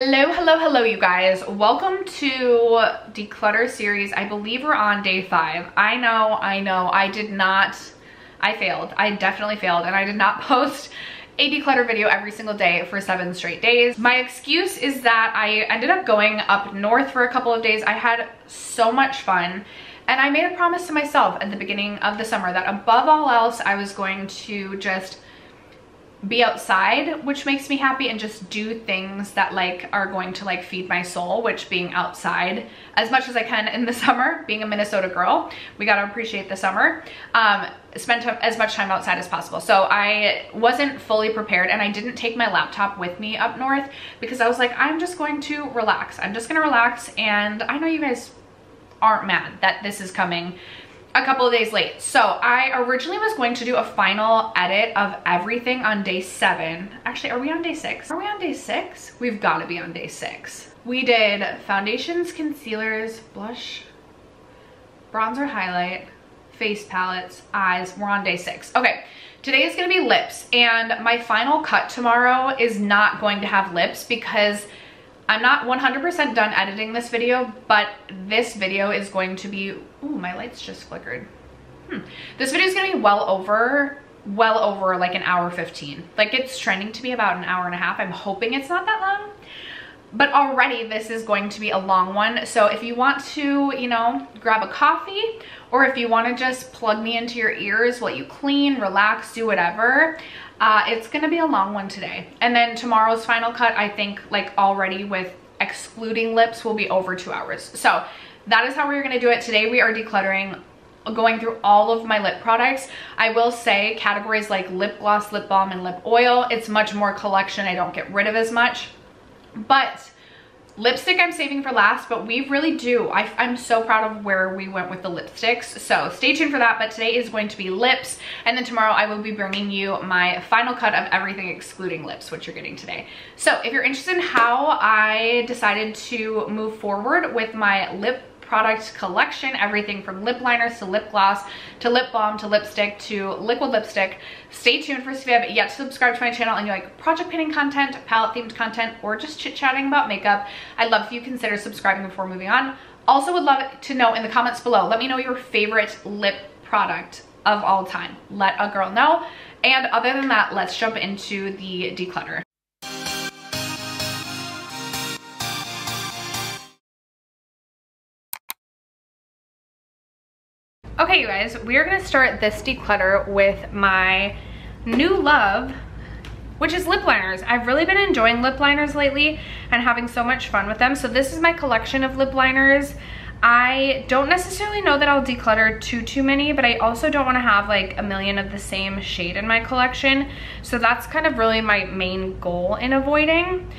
Hello, hello, hello, you guys. Welcome to Declutter series. I believe we're on day 5. I know, I failed. I definitely failed, and I did not post a declutter video every single day for 7 straight days. My excuse is that I ended up going up north for a couple of days. I had so much fun, and I made a promise to myself at the beginning of the summer that above all else, I was going to just be outside, which makes me happy, and just do things that are going to feed my soul, which being outside as much as I can in the summer. Being a Minnesota girl, we got to appreciate the summer. Spend as much time outside as possible. So I wasn't fully prepared, and I didn't take my laptop with me up north because I was like, I'm just going to relax. I'm just gonna relax, and I know you guys aren't mad that this is coming a couple of days late. So I originally was going to do a final edit of everything on day 7. Actually, are we on day 6? Are we on day 6? We've got to be on day 6. We did foundations, concealers, blush, bronzer, highlight, face palettes, eyes. We're on day 6. Okay, today is going to be lips, and my final cut tomorrow is not going to have lips because I'm not 100% done editing this video, but this video is going to be, ooh, my lights just flickered. This video is gonna be well over like an hour 15. It's trending to be about an hour and a half. I'm hoping it's not that long, but already this is going to be a long one. So if you want to, grab a coffee, or if you wanna just plug me into your ears while you clean, relax, do whatever, it's gonna be a long one today. And then tomorrow's final cut, I think already with excluding lips, will be over 2 hours. So that is how we're gonna do it. Today we are decluttering, going through all of my lip products. I will say categories like lip gloss, lip balm, and lip oil, it's much more collection. I don't get rid of as much. But lipstick I'm saving for last, but we really do. I'm so proud of where we went with the lipsticks. So stay tuned for that, but today is going to be lips. And then tomorrow I will be bringing you my final cut of everything excluding lips, which you're getting today. So if you're interested in how I decided to move forward with my lip product collection, everything from lip liners to lip gloss to lip balm to lipstick to liquid lipstick, stay tuned for this. If you have yet to subscribe to my channel and you like project painting content, palette themed content, or just chit-chatting about makeup, I'd love if you consider subscribing before moving on. Also would love to know in the comments below, let me know your favorite lip product of all time. Let a girl know. And other than that, let's jump into the declutter. Okay, you guys, we are gonna start this declutter with my new love, which is lip liners. I've really been enjoying lip liners lately and having so much fun with them. So this is my collection of lip liners. I don't necessarily know that I'll declutter too many, but I also don't wanna have a million of the same shade in my collection. So that's kind of really my main goal in avoiding.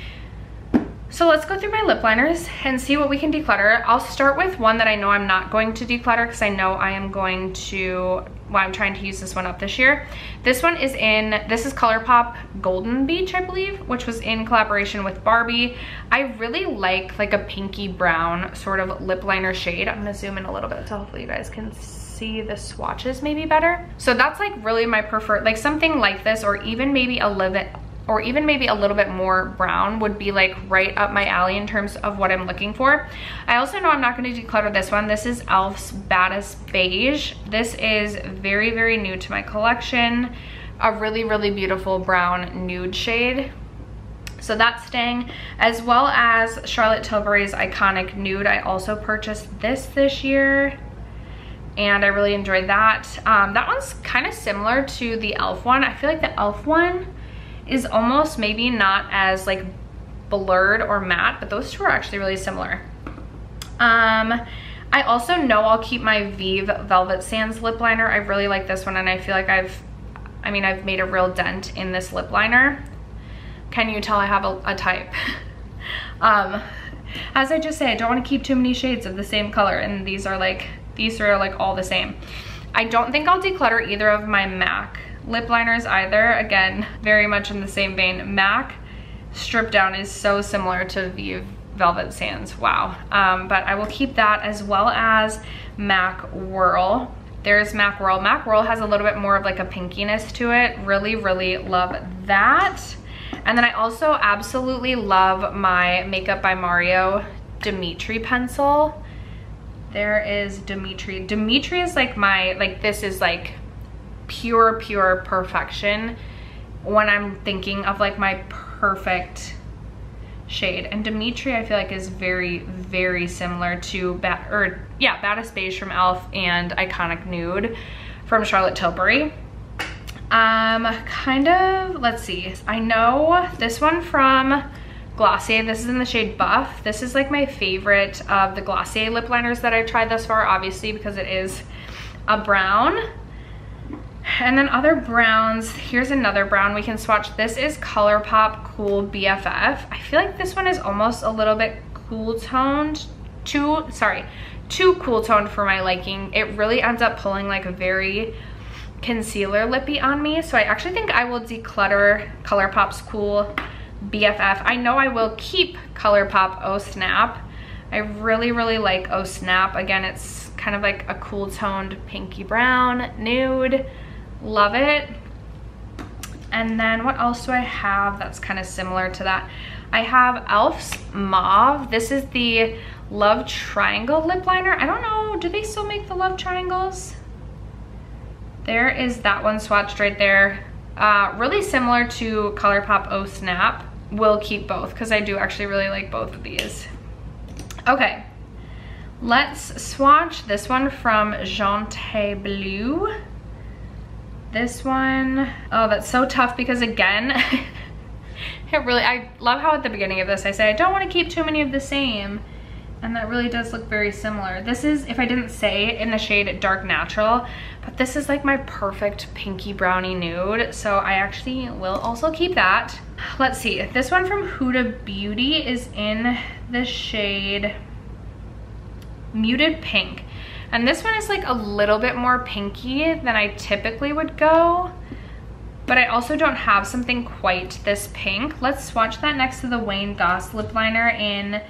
So let's go through my lip liners and see what we can declutter. I'll start with one that I know I'm not going to declutter because I know I am going to, well, I'm trying to use this one up this year. This one is this is ColourPop Golden Beach, I believe, which was in collaboration with Barbie. I really like a pinky brown sort of lip liner shade. I'm gonna zoom in a little bit so hopefully you guys can see the swatches maybe better. So that's really my preferred, something like this, or even maybe a little bit more brown would be right up my alley in terms of what I'm looking for. I also know I'm not going to declutter this one. This is e.l.f.'s Baddest Beige. This is very, very new to my collection. A really, really beautiful brown nude shade. So that's staying, as well as Charlotte Tilbury's Iconic Nude. I also purchased this year, and I really enjoyed that. That one's kind of similar to the e.l.f. one. I feel like the e.l.f. one is almost maybe not as blurred or matte, but those two are actually really similar. I also know I'll keep my Vive Velvet Sands lip liner. I really like this one, and I feel like I've made a real dent in this lip liner. Can you tell I have a type? As I just say, I don't want to keep too many shades of the same color, and these are all the same. I don't think I'll declutter either of my MAC lip liners either. Again, very much in the same vein. MAC Strip Down is so similar to Vive Velvet Sands. Wow. But I will keep that, as well as MAC Whirl. There's MAC Whirl. MAC Whirl has a little bit more of a pinkiness to it. Really, really love that. And then I also absolutely love my Makeup by Mario Dimitri pencil. There is Dimitri. Dimitri is like my, like this is like pure perfection when I'm thinking of like my perfect shade. And Dimitri I feel like is very similar to Baddest Beige from e.l.f. and Iconic Nude from Charlotte Tilbury. Kind of, let's see, I know this one from Glossier, this is in the shade Buff. This is like my favorite of the Glossier lip liners that I've tried thus far, obviously because it is a brown. And then other browns, here's another brown we can swatch. This is ColourPop Cool BFF. I feel like this one is almost a little bit cool toned, too cool toned for my liking. It really ends up pulling like a very concealer lippy on me, so I actually think I will declutter ColourPop's Cool BFF. I know I will keep ColourPop Oh Snap. I really like Oh Snap. Again, it's kind of like a cool toned pinky brown nude. Love it. And then what else do I have that's kind of similar to that? I have e.l.f.'s Mauve. This is the Love Triangle lip liner. I don't know, do they still make the Love Triangles? There is that one swatched right there. Really similar to ColourPop Oh Snap. Will keep both because I do actually really like both of these. Okay, let's swatch this one from Jante Bleu. This one, oh, that's so tough because again, I love how at the beginning of this I say I don't want to keep too many of the same. And that really does look very similar. This is, if I didn't say, in the shade Dark Natural, but this is like my perfect pinky brownie nude, so I actually will also keep that. Let's see, this one from Huda Beauty is in the shade Muted Pink. And this one is like a little bit more pinky than I typically would go, but I also don't have something quite this pink. Let's swatch that next to the Wayne Goss lip liner in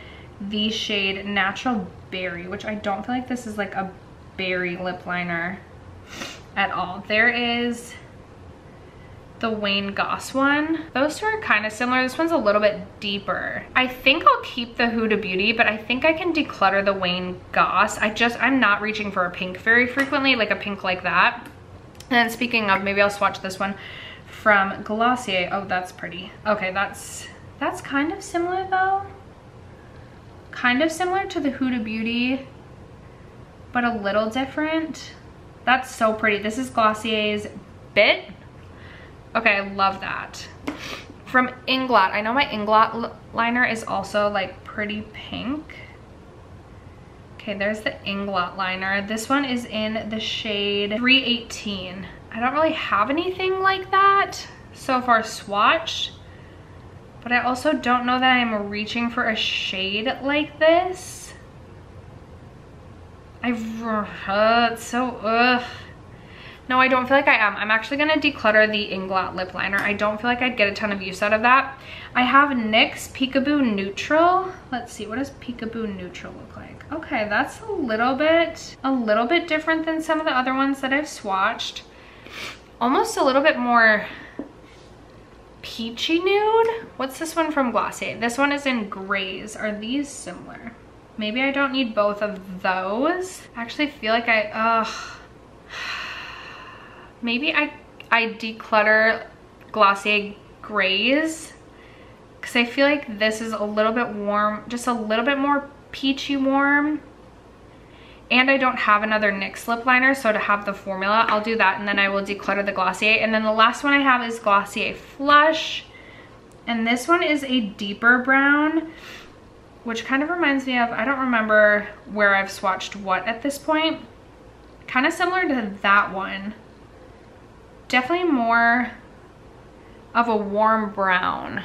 the shade Natural Berry, which I don't feel like this is like a berry lip liner at all. There is the Wayne Goss one. Those two are kind of similar. This one's a little bit deeper. I think I'll keep the Huda Beauty, but I think I can declutter the Wayne Goss. I'm not reaching for a pink very frequently, like a pink like that. And then speaking of, maybe I'll swatch this one from Glossier. Oh, that's pretty. Okay, that's kind of similar though. Kind of similar to the Huda Beauty, but a little different. That's so pretty. This is Glossier's Bit. Okay, I love that. From Inglot, I know my Inglot liner is also like pretty pink. Okay, there's the Inglot liner. This one is in the shade 318. I don't really have anything like that so far swatched, but I also don't know that I'm reaching for a shade like this. It's so, ugh. No, I don't feel like I am. I'm actually gonna declutter the Inglot lip liner. I don't feel like I'd get a ton of use out of that. I have NYX Peekaboo Neutral. Let's see, what does Peekaboo Neutral look like? Okay, that's a little bit different than some of the other ones that I've swatched. Almost a little bit more peachy nude. What's this one from Glossier? This one is in grays. Are these similar? Maybe I don't need both of those. I actually feel like maybe I declutter Glossier grays because I feel like this is a little bit warm, just a little bit more peachy warm. And I don't have another NYX lip liner, so to have the formula, I'll do that and then I will declutter the Glossier. And then the last one I have is Glossier Flush. And this one is a deeper brown, which kind of reminds me of, I don't remember where I've swatched what at this point. Kind of similar to that one. Definitely more of a warm brown,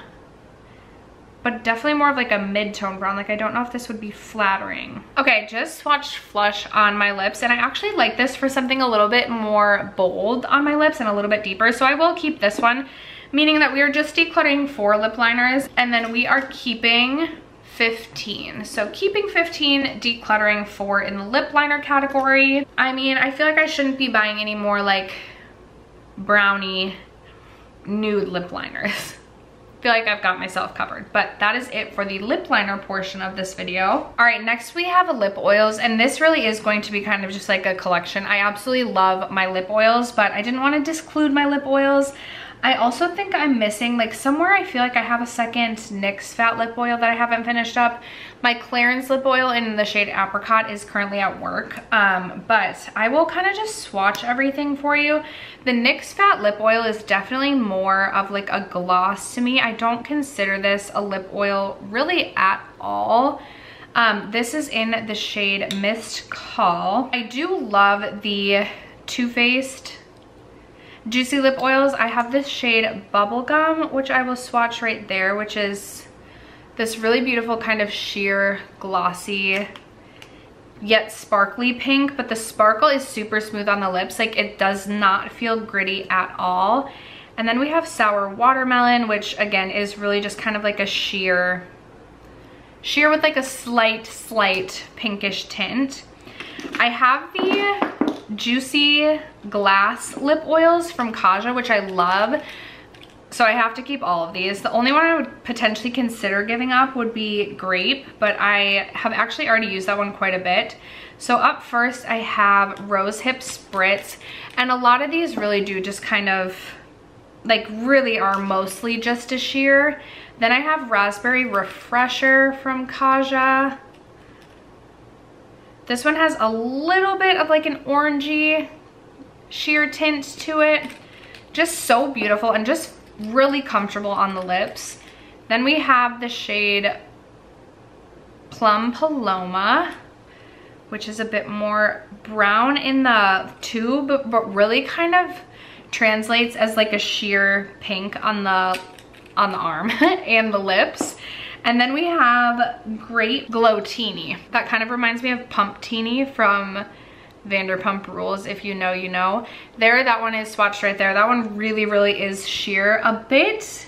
but definitely more of like a mid-tone brown. Like I don't know if this would be flattering. Okay, just swatched Flush on my lips and I actually like this for something a little bit more bold on my lips and a little bit deeper. So I will keep this one, meaning that we are just decluttering 4 lip liners and then we are keeping 15. So keeping 15, decluttering 4 in the lip liner category. I mean, I feel like I shouldn't be buying any more like brownie nude lip liners. feel like I've got myself covered. But that is it for the lip liner portion of this video. All right, next we have lip oils, and this really is going to be kind of just like a collection. I absolutely love my lip oils, but I didn't want to disclude my lip oils. I also think I'm missing, like somewhere I feel like I have a second NYX Fat Lip Oil that I haven't finished up. My Clarins lip oil in the shade Apricot is currently at work, but I will kind of just swatch everything for you. The NYX Fat Lip Oil is definitely more of like a gloss to me. I don't consider this a lip oil really at all. This is in the shade Mist Call. I do love the Too Faced Juicy Lip Oils. I have this shade Bubblegum, which I will swatch right there, which is this really beautiful kind of sheer, glossy, yet sparkly pink, but the sparkle is super smooth on the lips. Like, it does not feel gritty at all. And then we have Sour Watermelon, which again is really just kind of like a sheer with like a slight pinkish tint. I have the Juicy Glass lip oils from Kaja, which I love, so I have to keep all of these. The only one I would potentially consider giving up would be Grape, but I have actually already used that one quite a bit. So up first I have Rose Hip Spritz, and a lot of these really do just kind of like really are mostly just a sheer. Then I have Raspberry Refresher from Kaja. This one has a little bit of like an orangey sheer tint to it. Just so beautiful and just really comfortable on the lips. Then we have the shade Plum Paloma, which is a bit more brown in the tube, but really kind of translates as like a sheer pink on the arm and the lips. And then we have Grape Glow Teeny. That kind of reminds me of Pump Teeny from Vanderpump Rules. If you know, you know. There, that one is swatched right there. That one really is sheer. A bit,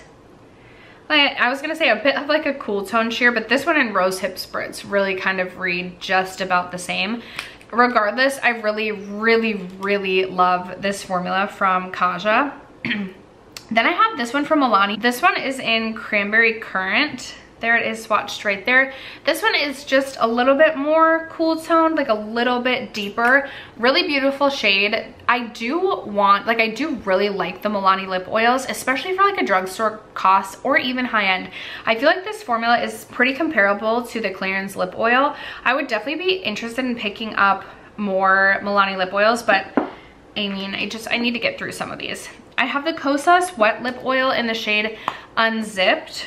like, I was gonna say a bit of like a cool tone sheer, but this one and Rose Hip Spritz really kind of read just about the same. Regardless, I really love this formula from Kaja. Then I have this one from Milani. This one is in Cranberry Currant. There it is swatched right there. This one is just a little bit more cool toned, like a little bit deeper. Really beautiful shade. I do really like the Milani lip oils, especially for like a drugstore cost or even high end. I feel like this formula is pretty comparable to the Clarins lip oil. I would definitely be interested in picking up more Milani lip oils, but I mean, I need to get through some of these. I have the Kosas Wet Lip Oil in the shade Unzipped.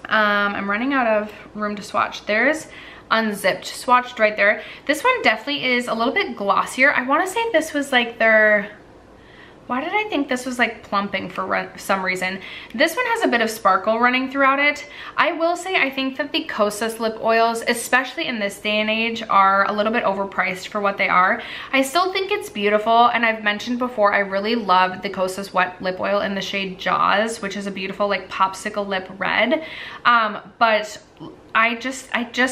I'm running out of room to swatch. There's Unzipped swatched right there. This one definitely is a little bit glossier. I want to say this was like their, why did I think this was like plumping for some reason? This one has a bit of sparkle running throughout it. I will say I think that the Kosas lip oils, especially in this day and age, are a little bit overpriced for what they are. I still think it's beautiful, and I've mentioned before I really love the Kosas Wet Lip Oil in the shade Jaws, which is a beautiful like popsicle lip red. But I just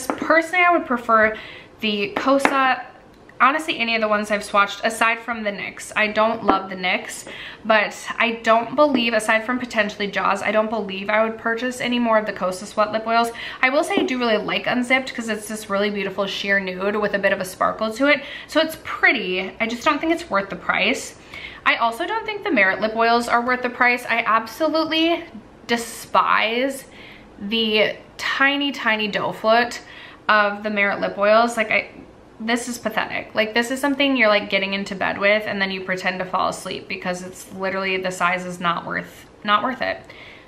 personally I would prefer the Kosa. Honestly, any of the ones I've swatched, aside from the NYX. I don't love the NYX, but I don't believe, aside from potentially Jaws, I don't believe I would purchase any more of the Kosas Wet Lip Oils. I will say I do really like Unzipped because it's this really beautiful sheer nude with a bit of a sparkle to it. So it's pretty. I just don't think it's worth the price. I also don't think the Merit Lip Oils are worth the price. I absolutely despise the tiny doe foot of the Merit Lip Oils. This is pathetic. Like, this is something you're like getting into bed with and then you pretend to fall asleep because it's literally, the size is not worth it,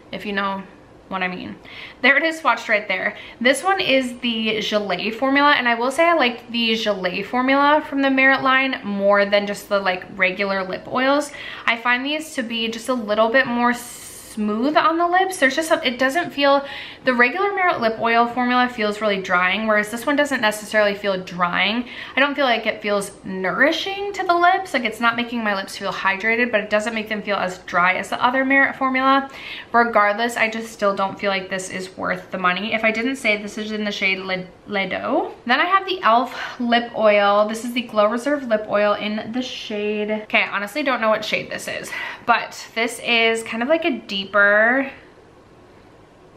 if you know what I mean. There it is swatched right there. This one is the Gelée formula, and I will say I like the Gelée formula from the Merit line more than just the like regular lip oils. I find these to be just a little bit more smooth on the lips. There's just it doesn't feel, the regular Merit lip oil formula feels really drying, whereas this one doesn't necessarily feel drying. I don't feel like it feels nourishing to the lips. Like, it's not making my lips feel hydrated, but it doesn't make them feel as dry as the other Merit formula. Regardless, I just still don't feel like this is worth the money. If I didn't say, this is in the shade Ledo. Then I have the e.l.f. lip oil. This is the Glow Reserve lip oil in the shade, okay, I honestly don't know what shade this is, but this is kind of like a deeper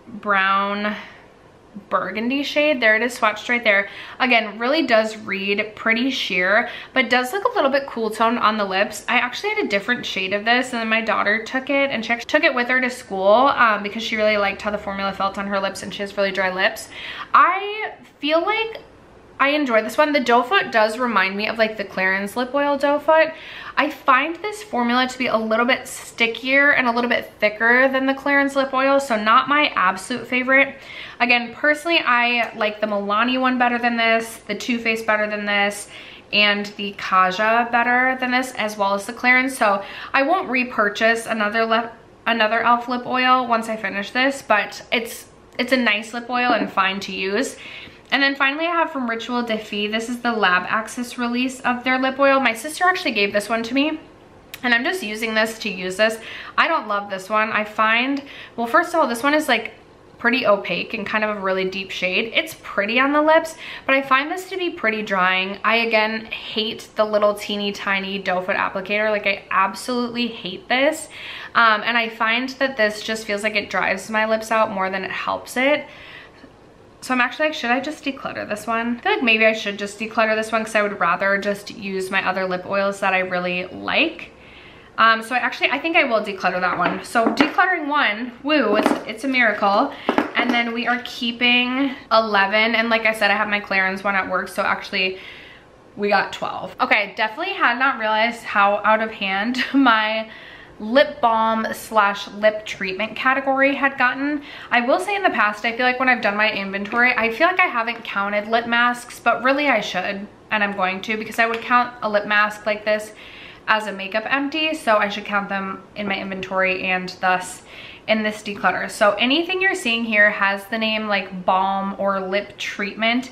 brown burgundy shade. There it is, swatched right there. Again, really does read pretty sheer, but does look a little bit cool toned on the lips. I actually had a different shade of this, and then my daughter took it, and she took it with her to school because she really liked how the formula felt on her lips, and she has really dry lips. I feel like I enjoy this one. The doe foot does remind me of like the Clarins lip oil doe foot. I find this formula to be a little bit stickier and a little bit thicker than the Clarins lip oil, so not my absolute favorite. Again, personally, I like the Milani one better than this, the Too Faced better than this, and the Kaja better than this, as well as the Clarins. So I won't repurchase another e.l.f. lip oil once I finish this, but it's a nice lip oil and fine to use. And then finally I have from Ritual de Fille, this is the Lab Access release of their lip oil. My sister actually gave this one to me, and I'm just using this to use this. I don't love this one. I find, well, first of all, this one is like pretty opaque and kind of a really deep shade. It's pretty on the lips, but I find this to be pretty drying. I, again, hate the little teeny tiny doe foot applicator. Like, I absolutely hate this. And I find that this just feels like it dries my lips out more than it helps it. So I'm actually like, should I just declutter this one? I feel like maybe I should just declutter this one because I would rather just use my other lip oils that I really like. So I think I will declutter that one. So decluttering one, woo, it's a miracle. And then we are keeping 11. And like I said, I have my Clarins one at work. So actually we got 12. Okay, definitely had not realized how out of hand my lip balm slash lip treatment category had gotten. I will say in the past, I feel like when I've done my inventory, I feel like I haven't counted lip masks, but really I should, and I'm going to, because I would count a lip mask like this as a makeup empty, so I should count them in my inventory and thus in this declutter. So anything you're seeing here has the name like balm or lip treatment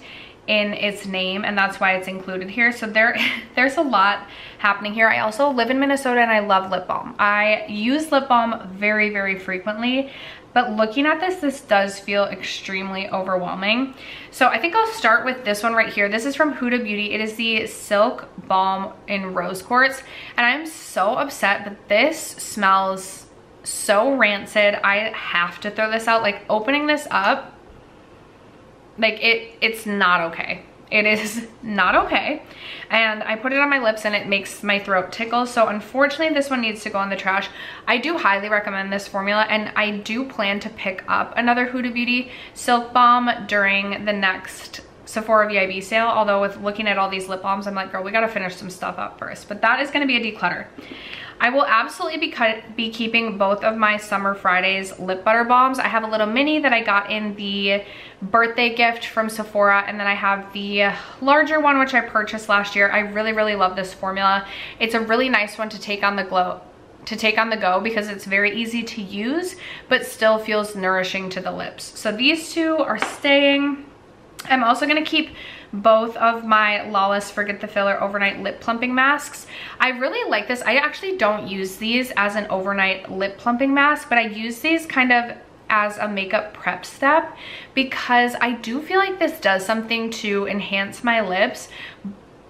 in its name, and that's why it's included here. So there's a lot happening here. I also live in Minnesota and I love lip balm. I use lip balm very, very frequently, but looking at this does feel extremely overwhelming. So I think I'll start with this one right here. This is from Huda Beauty. It is the Silk Balm in Rose Quartz, and I'm so upset that this smells so rancid. I have to throw this out. Like, opening this up, like it's not okay. It is not okay. And I put it on my lips and it makes my throat tickle. So unfortunately this one needs to go in the trash. I do highly recommend this formula, and I do plan to pick up another Huda Beauty Silk Balm during the next Sephora VIB sale. Although with looking at all these lip balms, I'm like, girl, we gotta finish some stuff up first. But that is gonna be a declutter. I will absolutely be keeping both of my Summer Fridays lip butter balms. I have a little mini that I got in the birthday gift from Sephora, and then I have the larger one which I purchased last year. I really, really love this formula. It's a really nice one to take on the go because it's very easy to use but still feels nourishing to the lips. So these two are staying. I'm also going to keep both of my Lawless Forget the Filler overnight lip plumping masks. I really like this. I actually don't use these as an overnight lip plumping mask, but I use these kind of as a makeup prep step because I do feel like this does something to enhance my lips,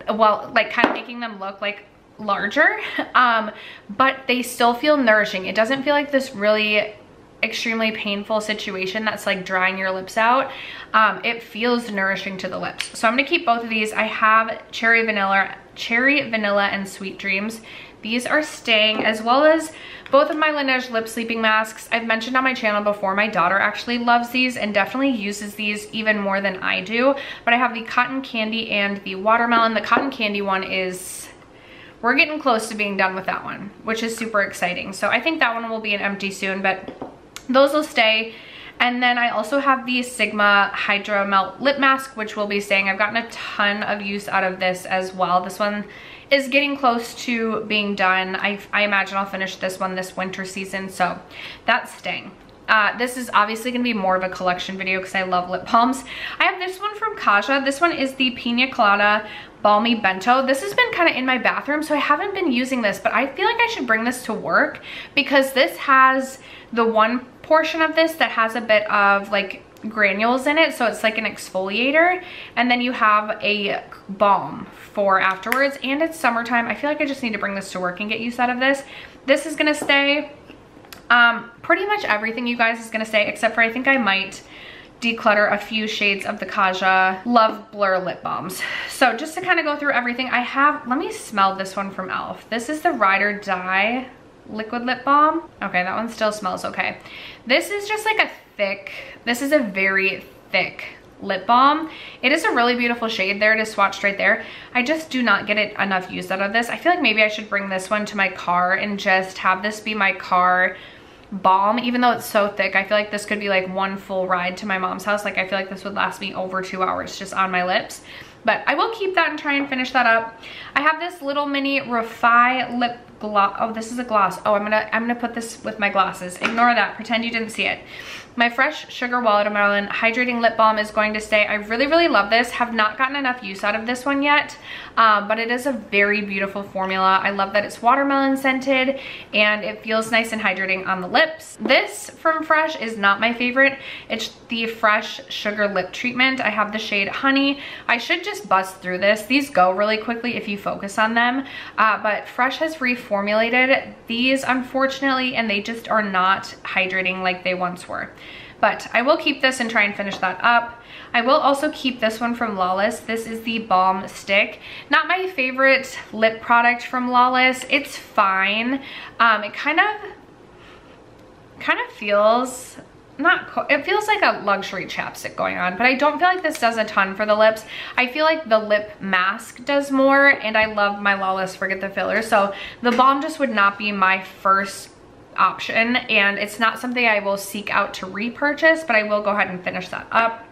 well, like kind of making them look like larger, but they still feel nourishing. It doesn't feel like this really extremely painful situation that's like drying your lips out. It feels nourishing to the lips. So I'm gonna keep both of these. I have Cherry Vanilla and Sweet Dreams. These are staying, as well as both of my Laneige lip sleeping masks. I've mentioned on my channel before, my daughter actually loves these and definitely uses these even more than I do. But I have the Cotton Candy and the Watermelon. The Cotton Candy one is, we're getting close to being done with that one, which is super exciting. So I think that one will be an empty soon, but those will stay. And then I also have the Sigma Hydra Melt Lip Mask, which will be staying. I've gotten a ton of use out of this as well. This one is getting close to being done. I imagine I'll finish this one this winter season, so that's staying. This is obviously going to be more of a collection video because I love lip balms. I have this one from Kaja. This one is the Pina Colada Balmy Bento. This has been kind of in my bathroom, so I haven't been using this, but I feel like I should bring this to work because this has the one portion of this that has a bit of like granules in it, so it's like an exfoliator, and then you have a balm for afterwards, and it's summertime. I feel like I just need to bring this to work and get use out of this. This is gonna stay. Pretty much everything, you guys, is gonna stay, except for I think I might declutter a few shades of the Kaja Love Blur lip balms. So just to kind of go through everything, I have, let me smell this one from e.l.f. This is the Ride or Die liquid lip balm. Okay, that one still smells okay. This is just like a thick, this is a very thick lip balm. It is a really beautiful shade. There it is swatched right there. I just do not get enough use out of this. I feel like maybe I should bring this one to my car and just have this be my car balm. Even though it's so thick, I feel like this could be like one full ride to my mom's house. Like I feel like this would last me over 2 hours just on my lips. But I will keep that and try and finish that up. I have this little mini Refi lip gloss. Oh, this is a gloss. Oh, I'm gonna put this with my glasses. Ignore that, pretend you didn't see it. My Fresh Sugar Watermelon Hydrating Lip Balm is going to stay. I really, really love this. Have not gotten enough use out of this one yet, but it is a very beautiful formula. I love that it's watermelon scented and it feels nice and hydrating on the lips. This from Fresh is not my favorite. It's the Fresh Sugar Lip Treatment. I have the shade Honey. I should just bust through this. These go really quickly if you focus on them, but Fresh has reformulated these, unfortunately, and they just are not hydrating like they once were. But I will keep this and try and finish that up. I will also keep this one from Lawless. This is the Balm Stick. Not my favorite lip product from Lawless. It's fine. It kind of feels, it feels like a luxury chapstick going on, but I don't feel like this does a ton for the lips. I feel like the lip mask does more, and I love my Lawless Forget the Filler. So the balm just would not be my first option, and it's not something I will seek out to repurchase, but I will go ahead and finish that up.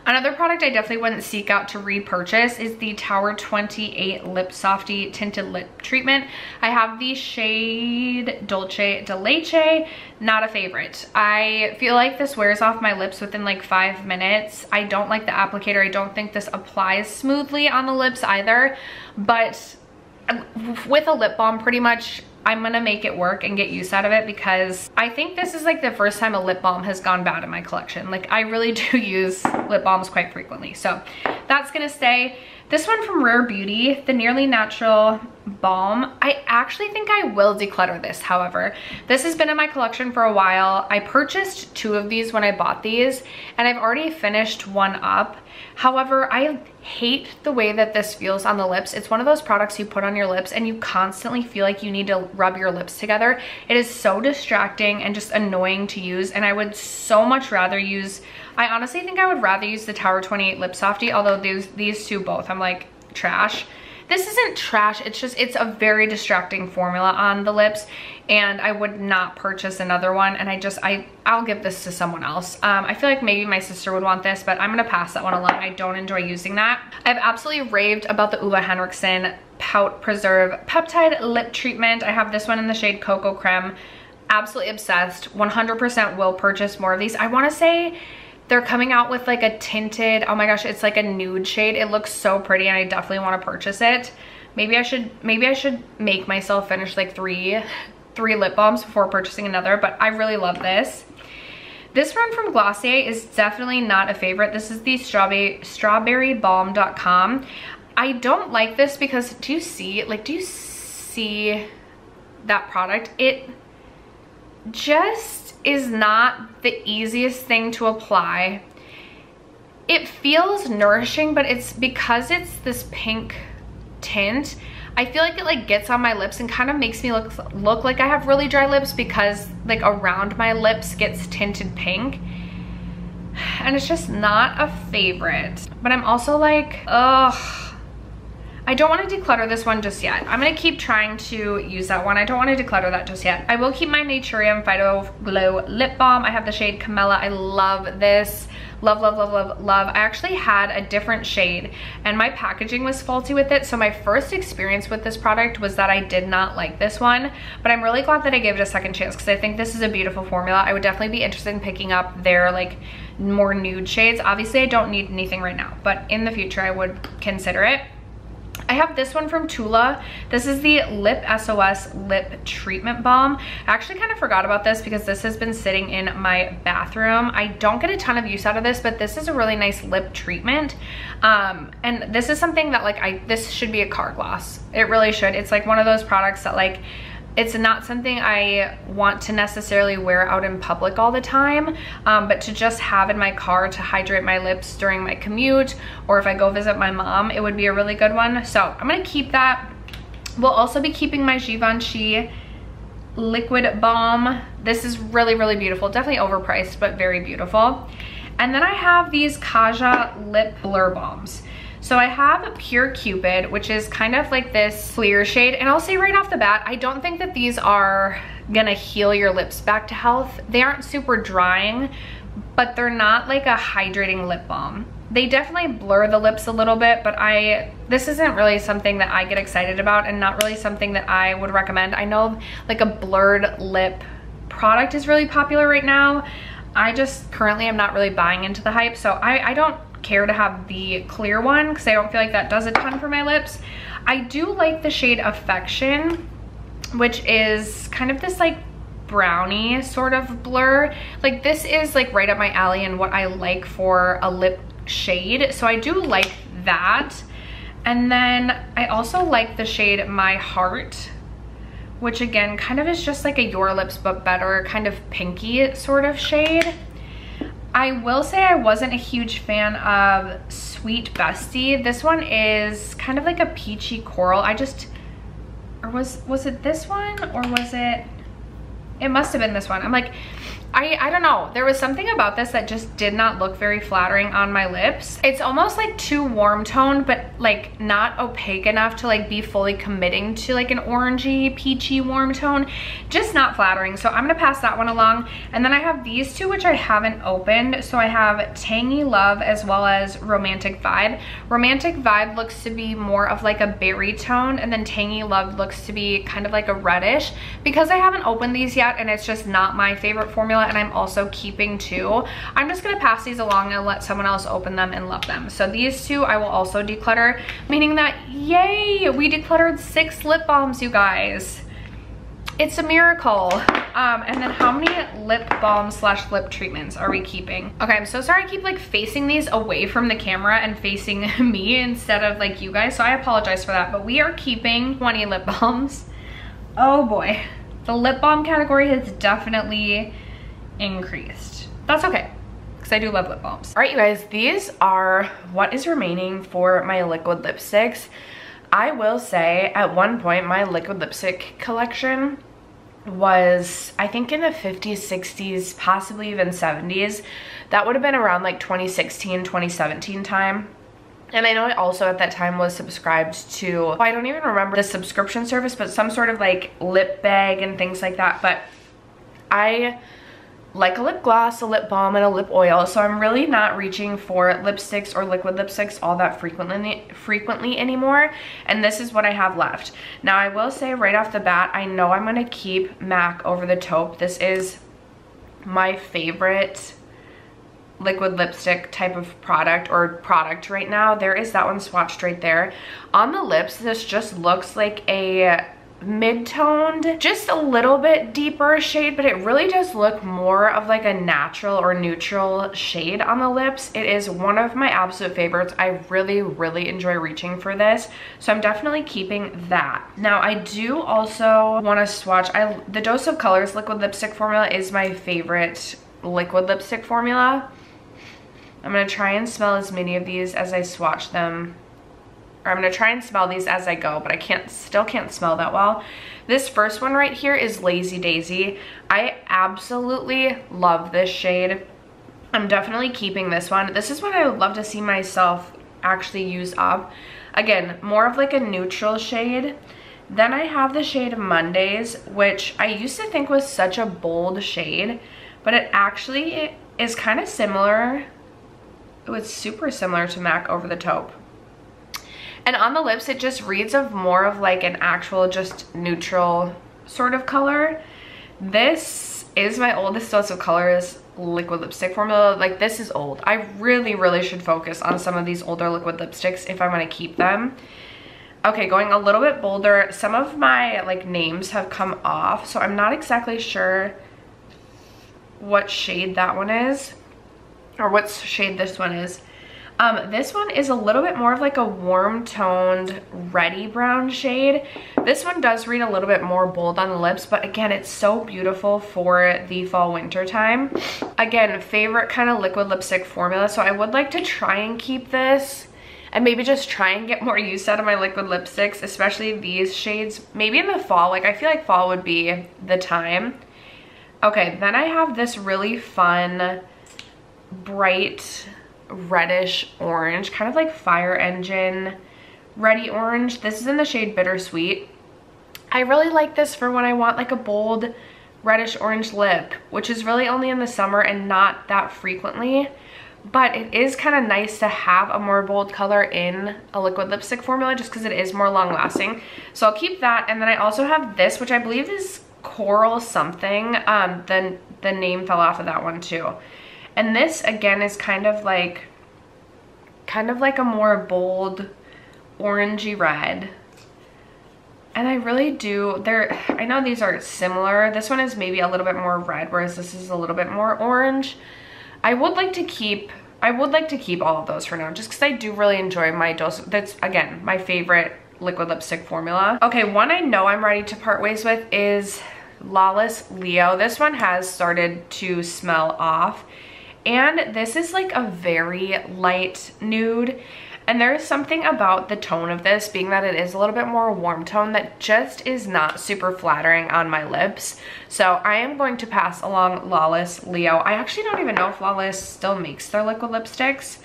Another product I definitely wouldn't seek out to repurchase is the Tower 28 Lip Softy Tinted Lip Treatment. I have the shade Dolce de Leche, not a favorite. I feel like this wears off my lips within like 5 minutes. I don't like the applicator. I don't think this applies smoothly on the lips either, but with a lip balm, pretty much I'm gonna make it work and get use out of it, because I think this is like the first time a lip balm has gone bad in my collection. Like I really do use lip balms quite frequently, so that's gonna stay. This one from Rare Beauty, the Nearly Natural Balm. I actually think I will declutter this, however. This has been in my collection for a while. I purchased 2 of these when I bought these, and I've already finished one up. However, I hate the way that this feels on the lips. It's one of those products you put on your lips and you constantly feel like you need to rub your lips together. It is so distracting and just annoying to use, and I would so much rather use, I honestly think I would rather use the Tower 28 Lip Softy, although these two both, I'm like, trash. This isn't trash, it's just, it's a very distracting formula on the lips, and I would not purchase another one, and I'll give this to someone else. I feel like maybe my sister would want this, but I'm gonna pass that one along. I don't enjoy using that. I've absolutely raved about the Ulla Henriksen Pout Preserve Peptide Lip Treatment. I have this one in the shade Cocoa Creme. Absolutely obsessed. 100% will purchase more of these. I wanna say they're coming out with like a tinted, oh my gosh, it's like a nude shade. It looks so pretty and I definitely want to purchase it. Maybe I should make myself finish like three lip balms before purchasing another, but I really love this. This one from Glossier is definitely not a favorite. This is the strawberrybalm.com. I don't like this because do you see that product? It just is not the easiest thing to apply. It feels nourishing, but it's because it's this pink tint, I feel like it like gets on my lips and kind of makes me look like I have really dry lips, because like around my lips gets tinted pink, and it's just not a favorite. But I'm also like, ugh, I don't want to declutter this one just yet. I'm going to keep trying to use that one. I don't want to declutter that just yet. I will keep my Naturium Phyto Glow Lip Balm. I have the shade Camilla. I love this. Love, love, love, love, love. I actually had a different shade and my packaging was faulty with it. So my first experience with this product was that I did not like this one, but I'm really glad that I gave it a second chance because I think this is a beautiful formula. I would definitely be interested in picking up their like more nude shades. Obviously I don't need anything right now, but in the future I would consider it. I have this one from Tula. This is the Lip SOS Lip Treatment Balm. I actually kind of forgot about this because this has been sitting in my bathroom. I don't get a ton of use out of this, but this is a really nice lip treatment. And this is something that like, this should be a car gloss. It really should. It's like one of those products that like, It's not something I want to necessarily wear out in public all the time, but to just have in my car to hydrate my lips during my commute, or if I go visit my mom, it would be a really good one. So I'm gonna keep that. We'll also be keeping my Givenchy liquid balm. This is really, really beautiful. Definitely overpriced, but very beautiful. And then I have these Kaja lip blur balms. So I have Pure Cupid, which is kind of like this clear shade. And I'll say right off the bat, I don't think that these are gonna heal your lips back to health. They aren't super drying, but they're not like a hydrating lip balm. They definitely blur the lips a little bit, but this isn't really something that I get excited about and not really something that I would recommend. I know like a blurred lip product is really popular right now. I just currently am not really buying into the hype, so I don't care to have the clear one because I don't feel like that does a ton for my lips. I do like the shade Affection, which is kind of this like brownie sort of blur. Like this is like right up my alley and what I like for a lip shade, so I do like that. And then I also like the shade My Heart, which again kind of is just like a Your Lips but better kind of pinky sort of shade. I will say I wasn't a huge fan of Sweet Bestie. This one is kind of like a peachy coral. Or was it this one, or was it must have been this one. I'm like, I don't know. There was something about this that just did not look very flattering on my lips. It's almost like too warm toned, but like not opaque enough to like be fully committing to like an orangey, peachy warm tone. Just not flattering. So I'm gonna pass that one along. And then I have these two, which I haven't opened. So I have Tangy Love as well as Romantic Vibe. Romantic Vibe looks to be more of like a berry tone, and then Tangy Love looks to be kind of like a reddish. Because I haven't opened these yet and it's just not my favorite formula, and I'm also keeping two, I'm just gonna pass these along and let someone else open them and love them. So these two I will also declutter, meaning that yay, we decluttered 6 lip balms, you guys. It's a miracle. And then how many lip balm / lip treatments are we keeping? Okay, I'm so sorry I keep like facing these away from the camera and facing me instead of like you guys, so I apologize for that, but we are keeping 20 lip balms. Oh boy. The lip balm category has definitely increased. That's okay, because I do love lip balms. All right, you guys, these are what is remaining for my liquid lipsticks. I will say at one point my liquid lipstick collection was, I think, in the 50s, 60s, possibly even 70s. That would have been around like 2016, 2017 time. And I know I also at that time was subscribed to, I don't even remember the subscription service, but some sort of like lip bag and things like that. But I like a lip gloss, a lip balm, and a lip oil, so I'm really not reaching for lipsticks or liquid lipsticks all that frequently anymore, and this is what I have left. Now I will say right off the bat, I know I'm gonna keep MAC Over the Taupe. This is my favorite liquid lipstick type of product right now. There is that one swatched right there. On the lips, this just looks like a mid-toned, just a little bit deeper shade, but it really does look more of like a natural or neutral shade on the lips. It is one of my absolute favorites. I really, really enjoy reaching for this, so I'm definitely keeping that. Now I do also want to swatch, the Dose of Colors liquid lipstick formula is my favorite liquid lipstick formula. I'm gonna try and smell as many of these as I swatch them. Or I'm gonna try and smell these as I go, but I still can't smell that well. This first one right here is Lazy Daisy. I absolutely love this shade. I'm definitely keeping this one. This is what I would love to see myself actually use up. Again, more of like a neutral shade. Then I have the shade Mondays, which I used to think was such a bold shade, but it actually is kind of similar. It was super similar to MAC Over the Taupe. And on the lips, it just reads of more of like an actual just neutral sort of color. This is my oldest Dose of Colors liquid lipstick formula. Like, this is old. I really, really should focus on some of these older liquid lipsticks if I want to keep them. Okay, going a little bit bolder. Some of my like names have come off, so I'm not exactly sure what shade that one is, or what shade this one is. This one is a little bit more of like a warm toned reddy brown shade. This one does read a little bit more bold on the lips, but again, it's so beautiful for the fall winter time. Again, favorite kind of liquid lipstick formula, so I would like to try and keep this and maybe just try and get more use out of my liquid lipsticks, especially these shades, maybe in the fall. Like I feel like fall would be the time. Okay, then I have this really fun, bright, reddish orange, kind of like fire engine reddy orange. This is in the shade Bittersweet. I really like this for when I want like a bold reddish orange lip, which is really only in the summer and not that frequently, but it is kind of nice to have a more bold color in a liquid lipstick formula just because it is more long lasting. So I'll keep that. And then I also have this, which I believe is Coral something. The name fell off of that one too. And this again is kind of like a more bold orangey red. And I really do, I know these are similar. This one is maybe a little bit more red, whereas this is a little bit more orange. I would like to keep all of those for now, just because I do really enjoy my dose. That's again my favorite liquid lipstick formula. Okay, one I know I'm ready to part ways with is Lawless Leo. This one has started to smell off. And this is like a very light nude. And there is something about the tone of this, being that it is a little bit more warm tone, that just is not super flattering on my lips. So I am going to pass along Lawless Leo. I actually don't even know if Lawless still makes their liquid lipsticks.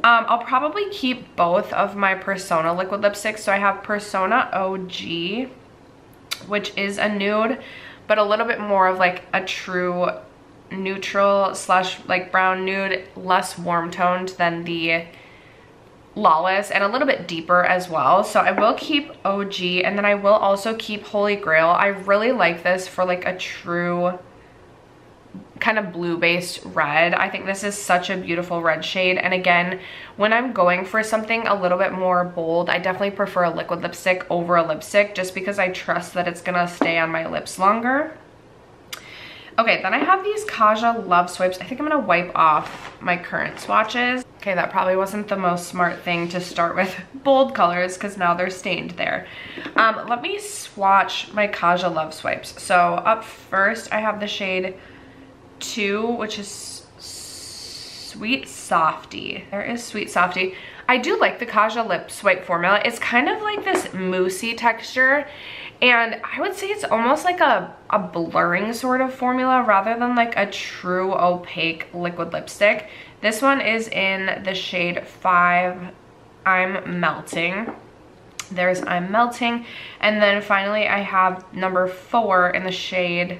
I'll probably keep both of my Persona liquid lipsticks. So I have Persona OG, which is a nude, but a little bit more of like a true neutral slash like brown nude, less warm toned than the Lawless, and a little bit deeper as well. So I will keep OG, and then I will also keep Holy Grail. I really like this for like a true kind of blue based red. I think this is such a beautiful red shade. And again, when I'm going for something a little bit more bold, I definitely prefer a liquid lipstick over a lipstick, just because I trust that it's gonna stay on my lips longer. Okay, then I have these Kaja Love Swipes. I think I'm gonna wipe off my current swatches. Okay, that probably wasn't the most smart thing to start with bold colors, because now they're stained there. Let me swatch my Kaja Love Swipes. So up first, I have the shade 2, which is Sweet Softy. There is Sweet Softy. I do like the Kaja lip swipe formula. It's kind of like this moussey texture, and I would say it's almost like a blurring sort of formula rather than like a true opaque liquid lipstick. This one is in the shade 5, I'm Melting. There's I'm Melting. And then finally I have number 4 in the shade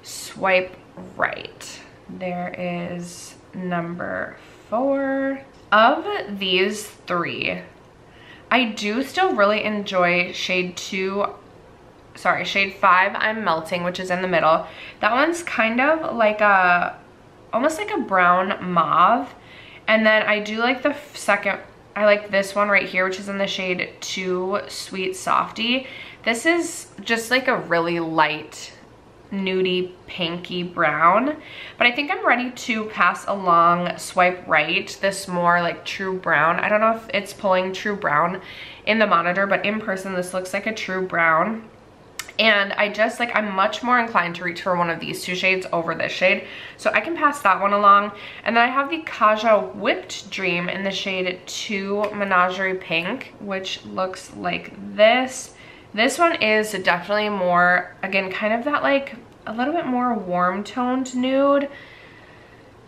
Swipe Right. There is number 4. Of these 3, I do still really enjoy shade 5, I'm Melting, which is in the middle. That one's kind of like almost like a brown mauve. And then I do like the second, I like this one right here, which is in the shade 2, Sweet Softy. This is just like a really light nudie pinky brown, but I think I'm ready to pass along Swipe Right, this more like true brown. I don't know if it's pulling true brown in the monitor, but in person this looks like a true brown. And I just like, I'm much more inclined to reach for one of these 2 shades over this shade, so I can pass that one along. And then I have the Kaja Whipped Dream in the shade 2, Menagerie Pink, which looks like this. This one is definitely more, again, kind of that like a little bit more warm toned nude,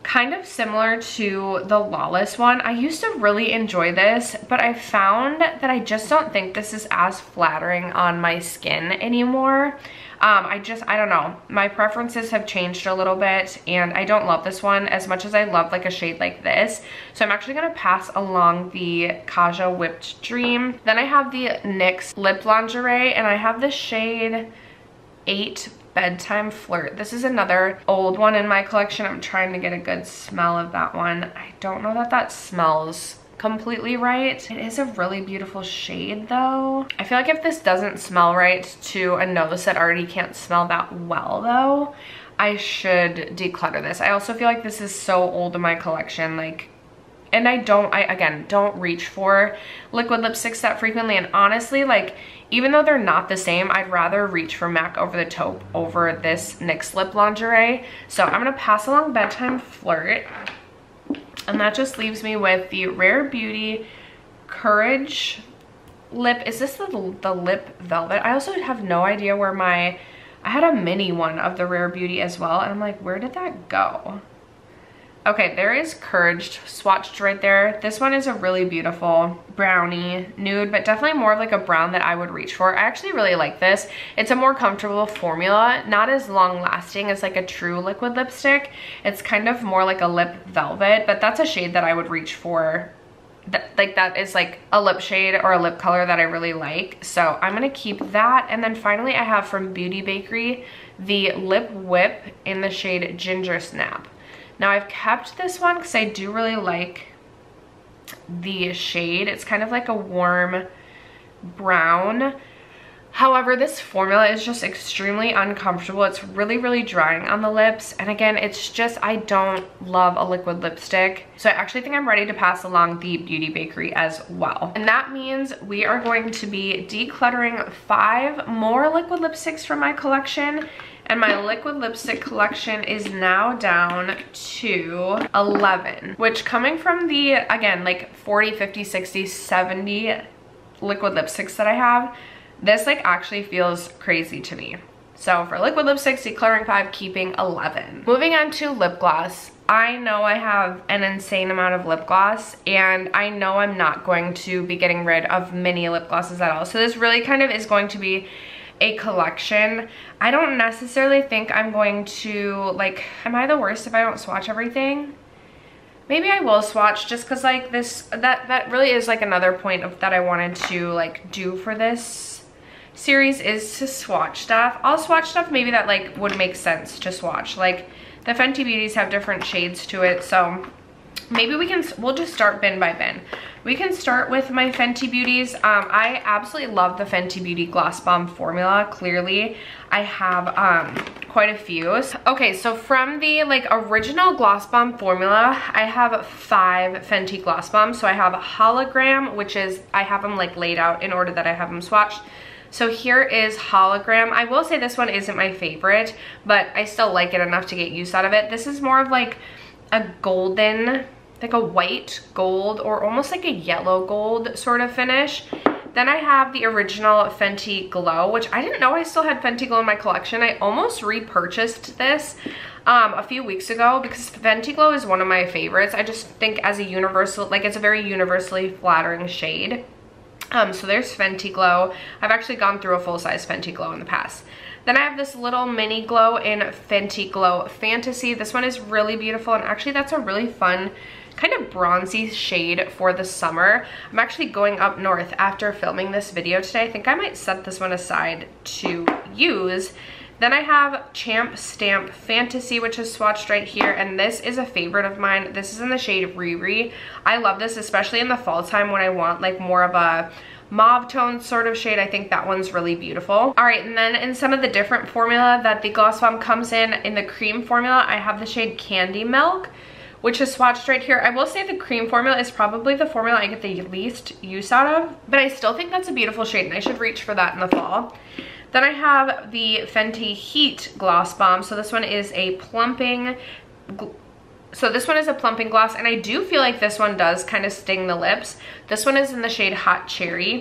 kind of similar to the Lawless one. I used to really enjoy this, but I found that I just don't think this is as flattering on my skin anymore. I don't know, my preferences have changed a little bit, and I don't love this one as much as I love like a shade like this. So I'm actually gonna pass along the Kaja Whipped Dream. Then I have the NYX Lip Lingerie, and I have the shade 8 Bedtime Flirt. This is another old one in my collection. I'm trying to get a good smell of that one. I don't know that that smells completely right. It is a really beautiful shade though. I feel like if this doesn't smell right to a nose that already can't smell that well though, I should declutter this. I also feel like this is so old in my collection, like And I again, don't reach for liquid lipsticks that frequently. And honestly, like, even though they're not the same, I'd rather reach for MAC Over the Taupe over this NYX Lip Lingerie. So I'm gonna pass along Bedtime Flirt. And that just leaves me with the Rare Beauty Courage lip. Is this the Lip Velvet? I also have no idea where I had a mini one of the Rare Beauty as well, and I'm like, where did that go? Okay, there is Courage swatched right there. This one is a really beautiful brownie nude, but definitely more of like a brown that I would reach for. I actually really like this. It's a more comfortable formula, not as long lasting as like a true liquid lipstick. It's kind of more like a lip velvet, but that's a shade that I would reach for. That is like a lip shade or a lip color that I really like. So I'm gonna keep that. And then finally I have from Beauty Bakery the Lip Whip in the shade Ginger Snap. Now I've kept this one because I do really like the shade. It's kind of like a warm brown. However, this formula is just extremely uncomfortable. It's really, really drying on the lips. And again, it's just, I don't love a liquid lipstick. So I actually think I'm ready to pass along the Beauty Bakery as well. And that means we are going to be decluttering 5 more liquid lipsticks from my collection. And my liquid lipstick collection is now down to 11, which coming from the, again, like 40, 50, 60, 70 liquid lipsticks that I have, this like actually feels crazy to me. So for liquid lipsticks, decluttering 5, keeping 11. Moving on to lip gloss. I know I have an insane amount of lip gloss, and I know I'm not going to be getting rid of many lip glosses at all. So this really kind of is going to be a collection. I don't necessarily think I'm going to, like, am I the worst if I don't swatch everything? Maybe I will swatch, just because like this, that really is like another point of that I wanted to like do for this series, is to swatch stuff. I'll swatch stuff maybe that like would make sense to swatch. Like the Fenty Beauties have different shades to it, so maybe we'll just start bin by bin. We can start with my Fenty Beauties. I absolutely love the Fenty Beauty Gloss Bomb formula. Clearly, I have quite a few. Okay, so from the like original Gloss Bomb formula, I have 5 Fenty Gloss Bombs. So I have a Hologram, which is, I have them like laid out in order that I have them swatched. So here is Hologram. I will say this one isn't my favorite, but I still like it enough to get use out of it. This is more of like a golden, like a white gold or almost like a yellow gold sort of finish. Then I have the original Fenty Glow, which I didn't know I still had Fenty Glow in my collection. I almost repurchased this a few weeks ago because Fenty Glow is one of my favorites. I just think as a universal, like it's a very universally flattering shade. So there's Fenty Glow. I've actually gone through a full-size Fenty Glow in the past. Then I have this little mini glow in Fenty Glow Fantasy. This one is really beautiful, and actually that's a really fun kind of bronzy shade for the summer. I'm actually going up north after filming this video today. I think I might set this one aside to use. Then I have Champ Stamp Fantasy, which is swatched right here, and this is a favorite of mine. This is in the shade Riri. I love this, especially in the fall time when I want like more of a mauve tone sort of shade. I think that one's really beautiful. All right, and then in some of the different formula that the Gloss Bomb comes in the cream formula, I have the shade Candy Milk, which is swatched right here. I will say the cream formula is probably the formula I get the least use out of, but I still think that's a beautiful shade, and I should reach for that in the fall. Then I have the Fenty Heat Gloss Bomb. So this one is a plumping, gloss, and I do feel like this one does kind of sting the lips. This one is in the shade Hot Cherry.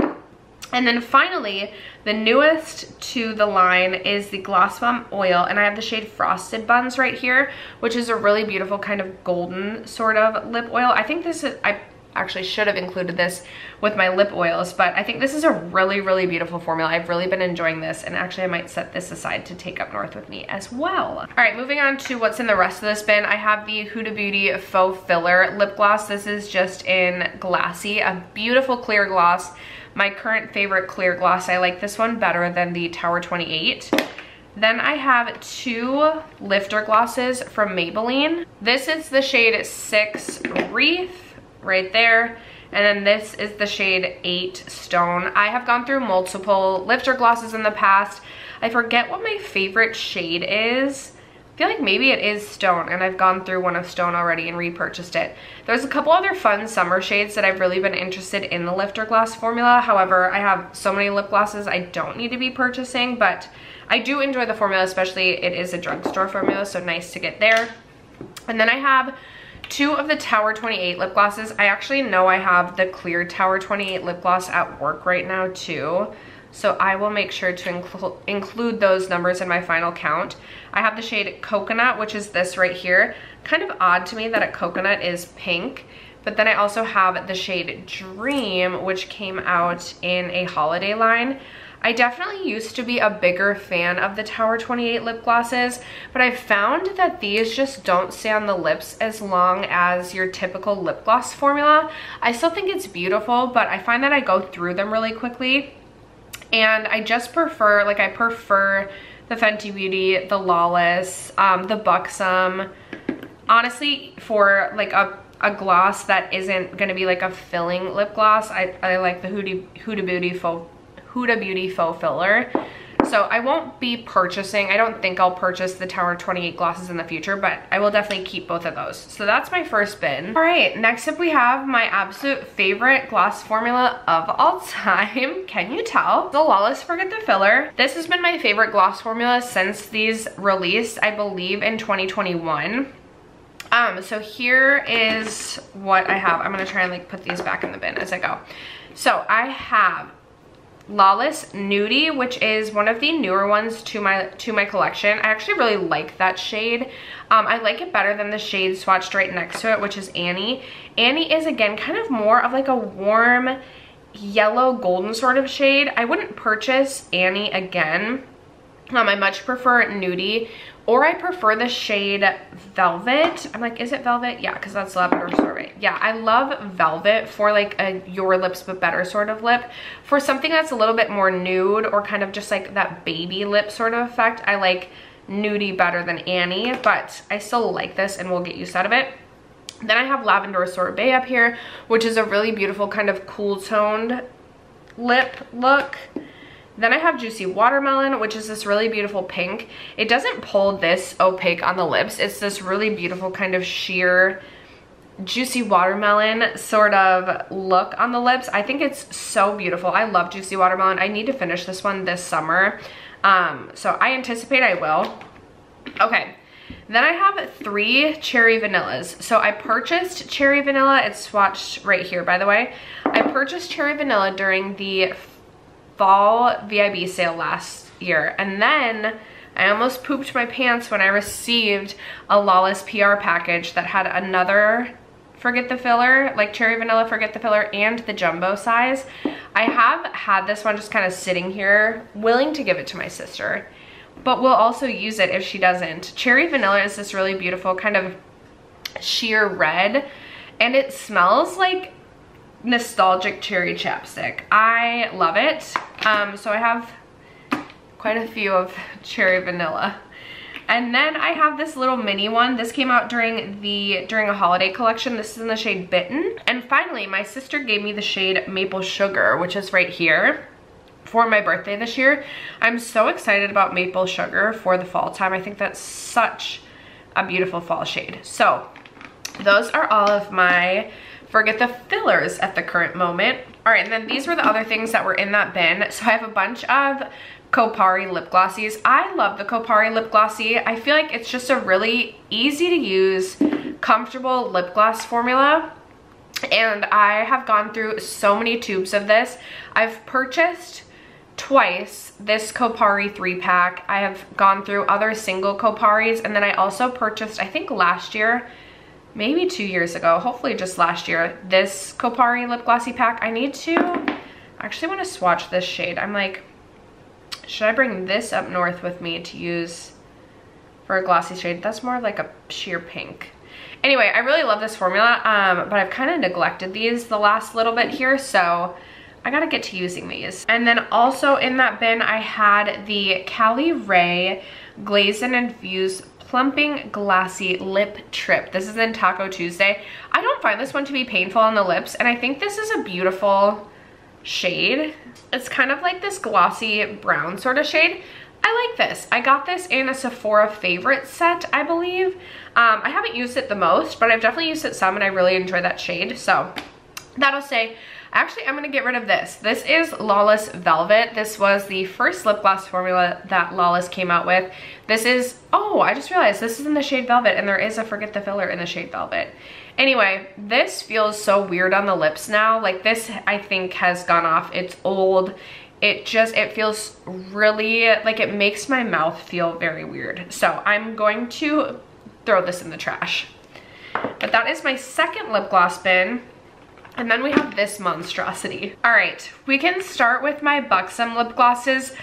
And then finally, the newest to the line is the Gloss Bomb Oil, and I have the shade Frosted Buns right here, which is a really beautiful kind of golden sort of lip oil. I think this is, I actually should have included this with my lip oils, but I think this is a really, really beautiful formula. I've really been enjoying this, and actually I might set this aside to take up north with me as well. All right, moving on to what's in the rest of this bin. I have the Huda Beauty Faux Filler Lip Gloss. This is just in Glassy, a beautiful clear gloss. My current favorite clear gloss. I like this one better than the Tower 28. Then I have 2 lifter glosses from Maybelline. This is the shade 6 Wreath right there, and then this is the shade 8 Stone. I have gone through multiple lifter glosses in the past. I forget what my favorite shade is. I feel like maybe it is Stone and I've gone through one of Stone already and repurchased it. There's a couple other fun summer shades that I've really been interested in the Lifter Gloss formula. However, I have so many lip glosses I don't need to be purchasing, but I do enjoy the formula, especially it is a drugstore formula, so nice to get there. And then I have 2 of the Tower 28 lip glosses. I actually know I have the clear Tower 28 lip gloss at work right now too. So I will make sure to include those numbers in my final count. I have the shade Coconut, which is this right here. Kind of odd to me that a coconut is pink. But then I also have the shade Dream, which came out in a holiday line. I definitely used to be a bigger fan of the Tower 28 lip glosses, but I found that these just don't stay on the lips as long as your typical lip gloss formula. I still think it's beautiful, but I find that I go through them really quickly. And I just prefer, like I prefer the Fenty Beauty, the Lawless, the Buxom. Honestly, for like a gloss that isn't gonna be like a filling lip gloss, I like the Huda Beauty Faux Filler. So I won't be purchasing, I don't think I'll purchase the Tower 28 glosses in the future, but I will definitely keep both of those. So that's my first bin. All right, next up we have my absolute favorite gloss formula of all time. Can you tell? The Lawless Forget the Filler. This has been my favorite gloss formula since these released, I believe in 2021. So here is what I have. I'm gonna try and like put these back in the bin as I go. So I have Lawless Nudie, which is one of the newer ones to my collection. I actually really like that shade. I like it better than the shade swatched right next to it, which is Annie. Annie is again kind of more of like a warm yellow golden sort of shade. I wouldn't purchase Annie again. I much prefer Nudie, or I prefer the shade Velvet. I'm like, is it Velvet? Yeah, because that's lavender sorbet. Yeah, I love Velvet for like a your lips but better sort of lip. For something that's a little bit more nude or kind of just like that baby lip sort of effect, I like Nudie better than Annie, but I still like this and we'll get used out of it. Then I have Lavender Sorbet up here, which is a really beautiful kind of cool toned lip look. Then I have Juicy Watermelon, which is this really beautiful pink. It doesn't pull this opaque on the lips. It's this really beautiful kind of sheer Juicy Watermelon sort of look on the lips. I think it's so beautiful. I love Juicy Watermelon. I need to finish this one this summer. So I anticipate I will. Okay. Then I have 3 Cherry Vanillas. So I purchased Cherry Vanilla. It's swatched right here, by the way. I purchased Cherry Vanilla during the fall VIB sale last year, and then I almost pooped my pants when I received a Lawless PR package that had another Forget the Filler, like Cherry Vanilla Forget the Filler, and the jumbo size. I have had this one just kind of sitting here, willing to give it to my sister, but will also use it if she doesn't. Cherry Vanilla is this really beautiful kind of sheer red, and it smells like nostalgic cherry chapstick. I love it. So I have quite a few of Cherry Vanilla. And then I have this little mini one. This came out during a holiday collection. This is in the shade Bitten. And finally, my sister gave me the shade Maple Sugar, which is right here, for my birthday this year. I'm so excited about Maple Sugar for the fall time. I think that's such a beautiful fall shade. So those are all of my Forget the Fillers at the current moment. All right, and then these were the other things that were in that bin. So I have a bunch of Kopari lip glossies. I love the Kopari lip glossy. I feel like it's just a really easy to use, comfortable lip gloss formula. And I have gone through so many tubes of this. I've purchased twice this Kopari 3-pack. I have gone through other single Koparis, and then I also purchased, I think last year, maybe 2 years ago, hopefully just last year, this Kopari lip glossy pack. I need to, I actually want to swatch this shade. I'm like, should I bring this up north with me to use for a glossy shade? That's more like a sheer pink. Anyway, I really love this formula, but I've kind of neglected these the last little bit here, so I gotta get to using these. And then also in that bin, I had the Cali Ray Glaze and Infuse Plumping Glassy Lip Trip. This is in Taco Tuesday. I don't find this one to be painful on the lips, and I think this is a beautiful shade. It's kind of like this glossy brown sort of shade. I like this. I got this in a Sephora favorite set, I believe. I haven't used it the most, but I've definitely used it some and I really enjoy that shade. So that'll say, actually I'm gonna get rid of this. This is Lawless Velvet. This was the first lip gloss formula that Lawless came out with. This is, oh, I just realized this is in the shade Velvet and there is a Forget the Filler in the shade Velvet. Anyway, this feels so weird on the lips now. Like this, I think has gone off. It's old. It feels really, like it makes my mouth feel very weird. So I'm going to throw this in the trash. But that is my second lip gloss bin. And then we have this monstrosity. All right, we can start with my Buxom lip glosses.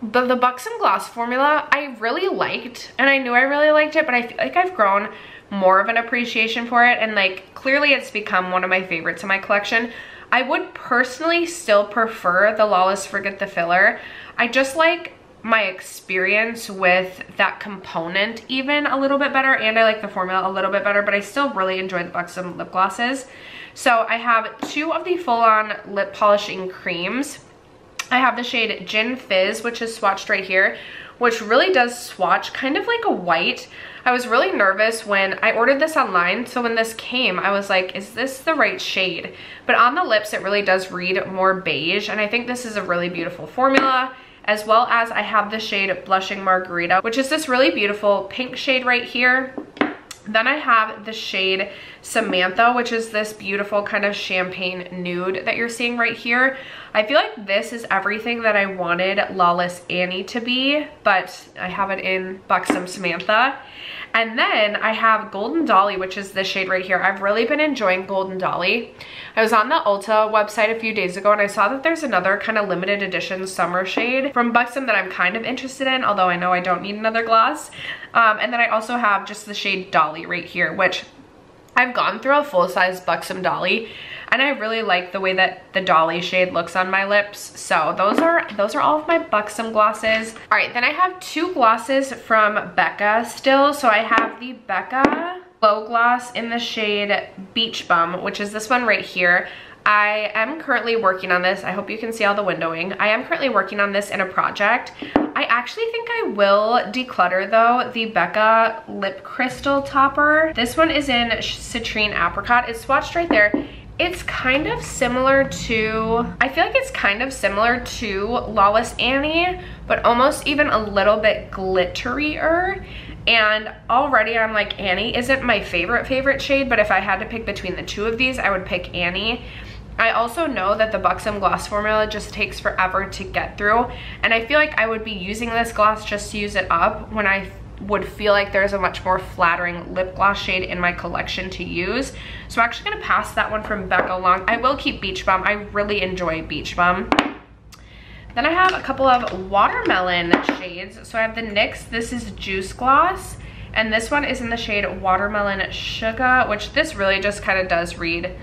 The Buxom gloss formula I really liked, and I knew I really liked it, but I feel like I've grown more of an appreciation for it, and like clearly it's become one of my favorites in my collection. I would personally still prefer the Lawless Forget the Filler. I just like my experience with that component even a little bit better, and I like the formula a little bit better, but I still really enjoy the Buxom lip glosses. So I have two of the full-on lip polishing creams. I have the shade Gin Fizz, which is swatched right here, which really does swatch kind of like a white. I was really nervous when I ordered this online, so when this came, I was like, is this the right shade? But on the lips, it really does read more beige, and I think this is a really beautiful formula, as well as I have the shade Blushing Margarita, which is this really beautiful pink shade right here. Then I have the shade Samantha, which is this beautiful kind of champagne nude that you're seeing right here. I feel like this is everything that I wanted Lawless Annie to be, but I have it in Buxom Samantha. And then I have Golden Dolly, which is this shade right here. I've really been enjoying Golden Dolly. I was on the Ulta website a few days ago and I saw that there's another kind of limited edition summer shade from Buxom that I'm kind of interested in, although I know I don't need another gloss. And then I also have just the shade Dolly right here, which I've gone through a full-size Buxom Dolly and I really like the way that the Dolly shade looks on my lips. So those are all of my Buxom glosses. All right, then I have two glosses from Becca still. So I have the Becca Glow Gloss in the shade Beach Bum, which is this one right here. I am currently working on this. I hope you can see all the windowing. I am currently working on this in a project. I actually think I will declutter though the Becca Lip Crystal Topper. This one is in Citrine Apricot. It's swatched right there. It's kind of similar to, I feel like it's kind of similar to Lawless Annie, but almost even a little bit glitterier. And already I'm like, Annie isn't my favorite shade, but if I had to pick between the two of these, I would pick Annie. I also know that the Buxom gloss formula just takes forever to get through, and I feel like I would be using this gloss just to use it up when I would feel like there's a much more flattering lip gloss shade in my collection to use. So I'm actually gonna pass that one from Becca along. I will keep Beach Bum. I really enjoy Beach Bum. Then I have a couple of watermelon shades. So I have the NYX, this is Juice Gloss, and this one is in the shade Watermelon Sugar, which this really just kind of does read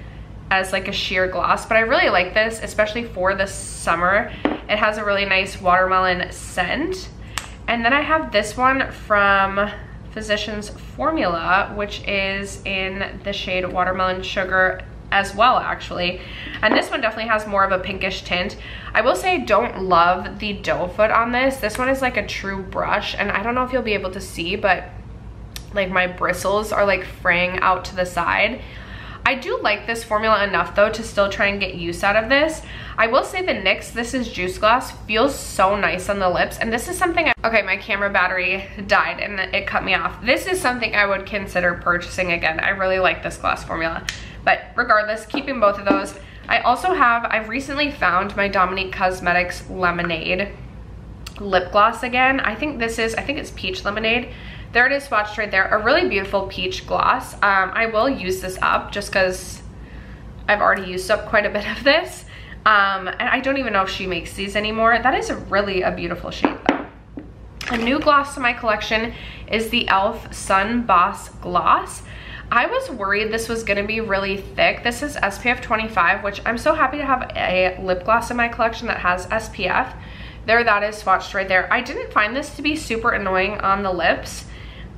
as like a sheer gloss, but I really like this, especially for the summer. It has a really nice watermelon scent. And then I have this one from Physicians Formula, which is in the shade Watermelon Sugar as well, actually. And this one definitely has more of a pinkish tint. I will say I don't love the doe foot on this. This one is like a true brush, and I don't know if you'll be able to see, but like my bristles are like fraying out to the side. I do like this formula enough though to still try and get use out of this. I will say the NYX, this is Juice Gloss, feels so nice on the lips, and this is something okay, my camera battery died and it cut me off. This is something I would consider purchasing again. I really like this gloss formula, but regardless, keeping both of those. I also have, I've recently found my Dominique Cosmetics Lemonade lip gloss again. I think it's Peach Lemonade. There it is swatched right there. A really beautiful peach gloss. I will use this up just because I've already used up quite a bit of this. And I don't even know if she makes these anymore. That is really a beautiful shade though. A new gloss to my collection is the e.l.f. Sun Boss Gloss. I was worried this was gonna be really thick. This is SPF 25, which I'm so happy to have a lip gloss in my collection that has SPF. There, that is swatched right there. I didn't find this to be super annoying on the lips.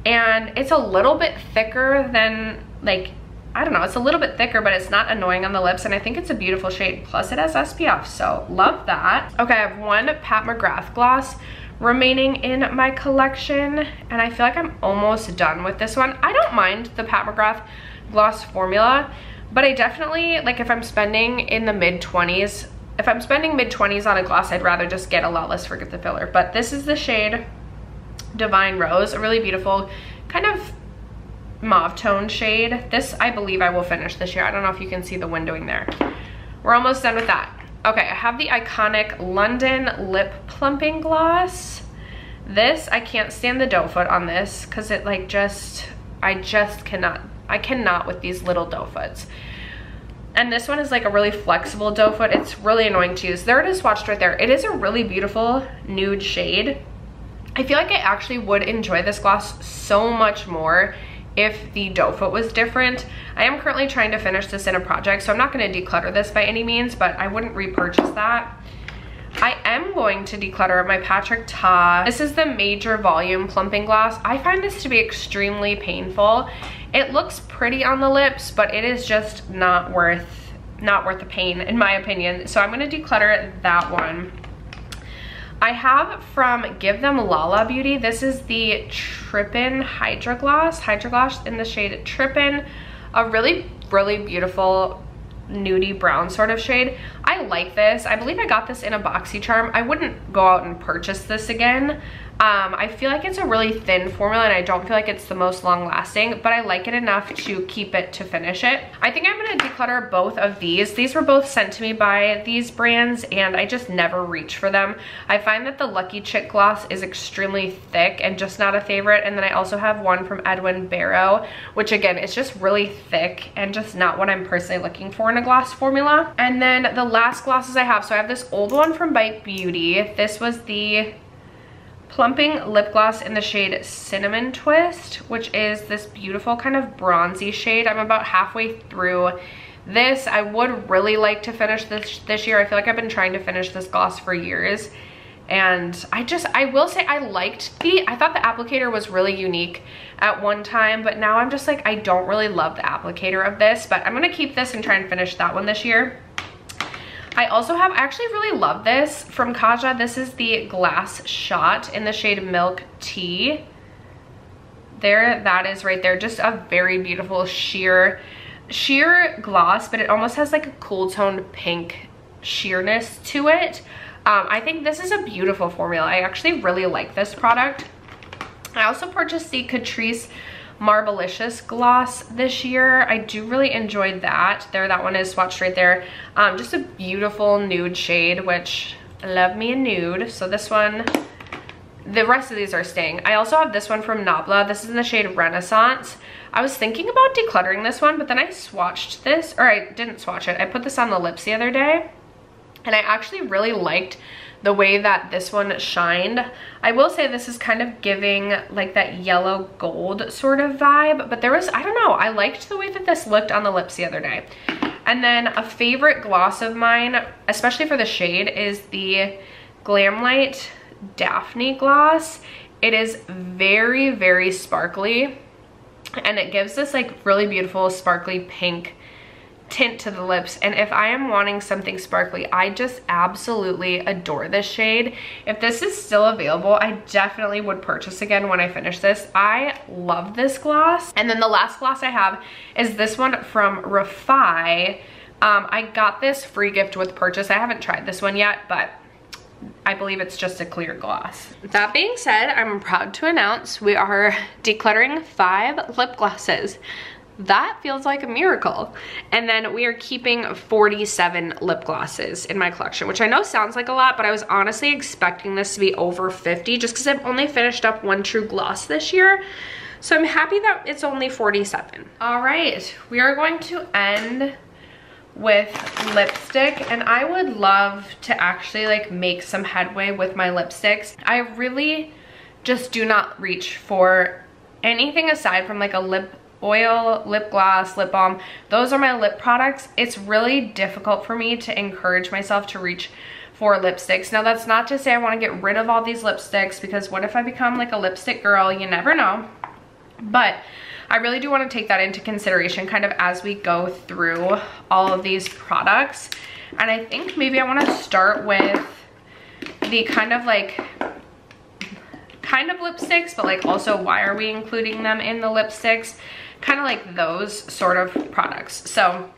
And it's a little bit thicker than, like, I don't know, it's a little bit thicker, but it's not annoying on the lips, and I think it's a beautiful shade. Plus it has SPF, so love that. Okay, I have one Pat McGrath gloss remaining in my collection, and I feel like I'm almost done with this one. I don't mind the Pat McGrath gloss formula, but I definitely, like, if I'm spending in the mid-20s, if I'm spending mid-20s on a gloss, I'd rather just get a lot less Forget the Filler. But this is the shade Divine Rose, a really beautiful kind of mauve tone shade. This, I believe I will finish this year. I don't know if you can see the windowing there. We're almost done with that. Okay, I have the iconic London Lip Plumping Gloss. This, I can't stand the doe foot on this because it like I cannot with these little doe foots. And this one is like a really flexible doe foot. It's really annoying to use. There it is swatched right there. It is a really beautiful nude shade. I feel like I actually would enjoy this gloss so much more if the doe foot was different. I am currently trying to finish this in a project, so I'm not going to declutter this by any means, but I wouldn't repurchase that. I am going to declutter my Patrick Ta. This is the Major Volume Plumping Gloss. I find this to be extremely painful. It looks pretty on the lips, but it is just not worth the pain in my opinion. So I'm going to declutter that one. I have from Give Them Lala Beauty, this is the Trippin' Hydra Gloss in the shade Trippin', a really, really beautiful nudie brown sort of shade. I like this. I believe I got this in a BoxyCharm. I wouldn't go out and purchase this again. I feel like it's a really thin formula and I don't feel like it's the most long lasting, but I like it enough to keep it to finish it. I think I'm going to declutter both of these. These were both sent to me by these brands and I just never reach for them. I find that the Lucky Chick gloss is extremely thick and just not a favorite. And then I also have one from Edwin Barrow, which again is just really thick and just not what I'm personally looking for in a gloss formula. And then the last glosses I have, so I have this old one from Bite Beauty. This was the Plumping Lip Gloss in the shade Cinnamon Twist, which is this beautiful kind of bronzy shade. I'm about halfway through this. I would really like to finish this year. I feel like I've been trying to finish this gloss for years. And I will say I thought the applicator was really unique at one time, but now I'm just like, I don't really love the applicator of this, but I'm gonna keep this and try and finish that one this year. I also have, I actually really love this from Kaja. This is the Glass Shot in the shade Milk Tea. There, that is right there. Just a very beautiful sheer gloss, but it almost has like a cool toned pink sheerness to it. I think this is a beautiful formula. I actually really like this product. I also purchased the Catrice Marblicious gloss this year. I do really enjoy that. There, that one is swatched right there. Just a beautiful nude shade, which I love me a nude. So this one, the rest of these are staying. I also have this one from Nabla. This is in the shade Renaissance. I was thinking about decluttering this one, but then I swatched this, or I didn't swatch it. I put this on the lips the other day, and I actually really liked the way that this one shined. I will say this is kind of giving like that yellow gold sort of vibe, but there was, I don't know, I liked the way that this looked on the lips the other day. And then a favorite gloss of mine, especially for the shade, is the Glamlite Daphne gloss. It is very, very sparkly, and it gives this like really beautiful sparkly pink tint to the lips. And if I am wanting something sparkly, I just absolutely adore this shade. If this is still available, I definitely would purchase again when I finish this. I love this gloss. And then the last gloss I have is this one from Refi. I got this free gift with purchase. I haven't tried this one yet, but I believe it's just a clear gloss. That being said, I'm proud to announce we are decluttering 5 lip glosses. That feels like a miracle. And then we are keeping 47 lip glosses in my collection, which I know sounds like a lot, but I was honestly expecting this to be over 50 just because I've only finished up one true gloss this year. So I'm happy that it's only 47. All right, we are going to end with lipstick, and I would love to actually like make some headway with my lipsticks. I really just do not reach for anything aside from like a lip oil, lip gloss, lip balm. Those are my lip products. It's really difficult for me to encourage myself to reach for lipsticks. Now that's not to say I want to get rid of all these lipsticks, because what if I become like a lipstick girl? You never know. But I really do want to take that into consideration kind of as we go through all of these products. And I think maybe I want to start with the kind of like kind of lipsticks, but like also why are we including them in the lipsticks? Kind of like those sort of products. So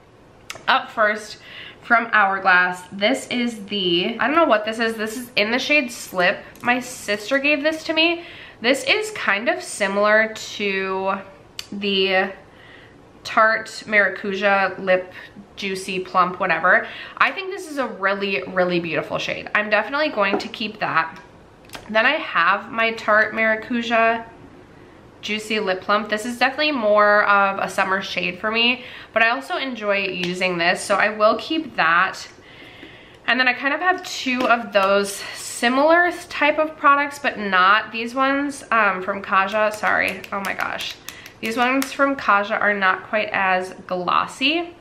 up first from Hourglass, this is the, I don't know what this is. This is in the shade Slip. My sister gave this to me. This is kind of similar to the Tarte Maracuja Lip Juicy Plump whatever. I think this is a really, really beautiful shade. I'm definitely going to keep that. Then I have my Tarte Maracuja Juicy Lip Plump. This is definitely more of a summer shade for me, but I also enjoy using this, so I will keep that. And then I kind of have two of those similar type of products, but not these ones from Kaja. Sorry, oh my gosh. These ones from Kaja are not quite as glossy.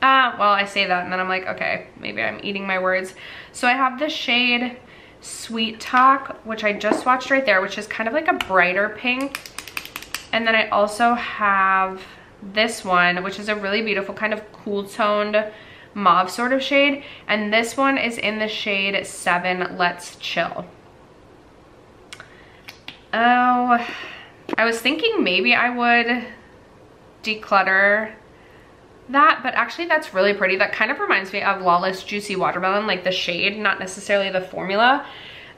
Well, I say that and then I'm like, okay, maybe I'm eating my words. So I have the shade Sweet Talk, which I just swatched right there, which is kind of like a brighter pink. And then I also have this one, which is a really beautiful kind of cool toned mauve sort of shade. And this one is in the shade 7 Let's Chill. Oh, I was thinking maybe I would declutter that, but actually that's really pretty. That kind of reminds me of Lawless Juicy Watermelon, like the shade, not necessarily the formula.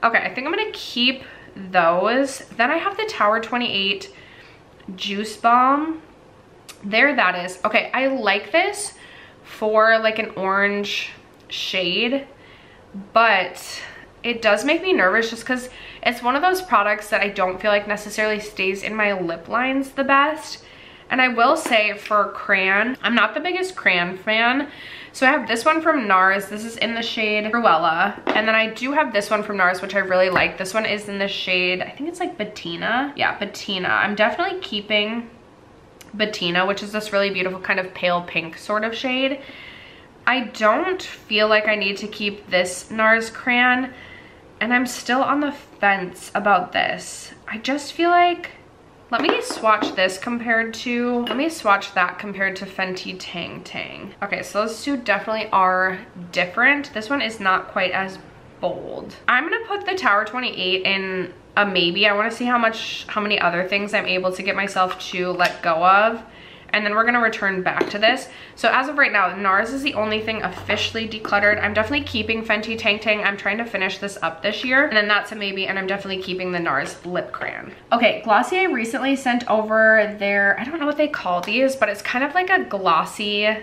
Okay, I think I'm gonna keep those. Then I have the Tower 28 Juice Bomb. There that is. Okay, I like this for like an orange shade, but it does make me nervous just because it's one of those products that I don't feel like necessarily stays in my lip lines the best. And I will say for crayon, I'm not the biggest crayon fan. So I have this one from NARS. This is in the shade Cruella. And then I do have this one from NARS, which I really like. This one is in the shade, I think it's like Bettina. Yeah, Bettina. I'm definitely keeping Bettina, which is this really beautiful kind of pale pink sort of shade. I don't feel like I need to keep this NARS crayon. And I'm still on the fence about this. I just feel like, let me swatch that compared to Fenty Tang Tang. Okay, so those two definitely are different. This one is not quite as bold. I'm gonna put the Tower 28 in a maybe. I wanna see how many other things I'm able to get myself to let go of. And then we're gonna return back to this. So as of right now, NARS is the only thing officially decluttered. I'm definitely keeping Fenty Tang Tang. I'm trying to finish this up this year. And then that's a maybe, and I'm definitely keeping the NARS lip crayon. Okay, Glossier recently sent over their, I don't know what they call these, but it's kind of like a glossy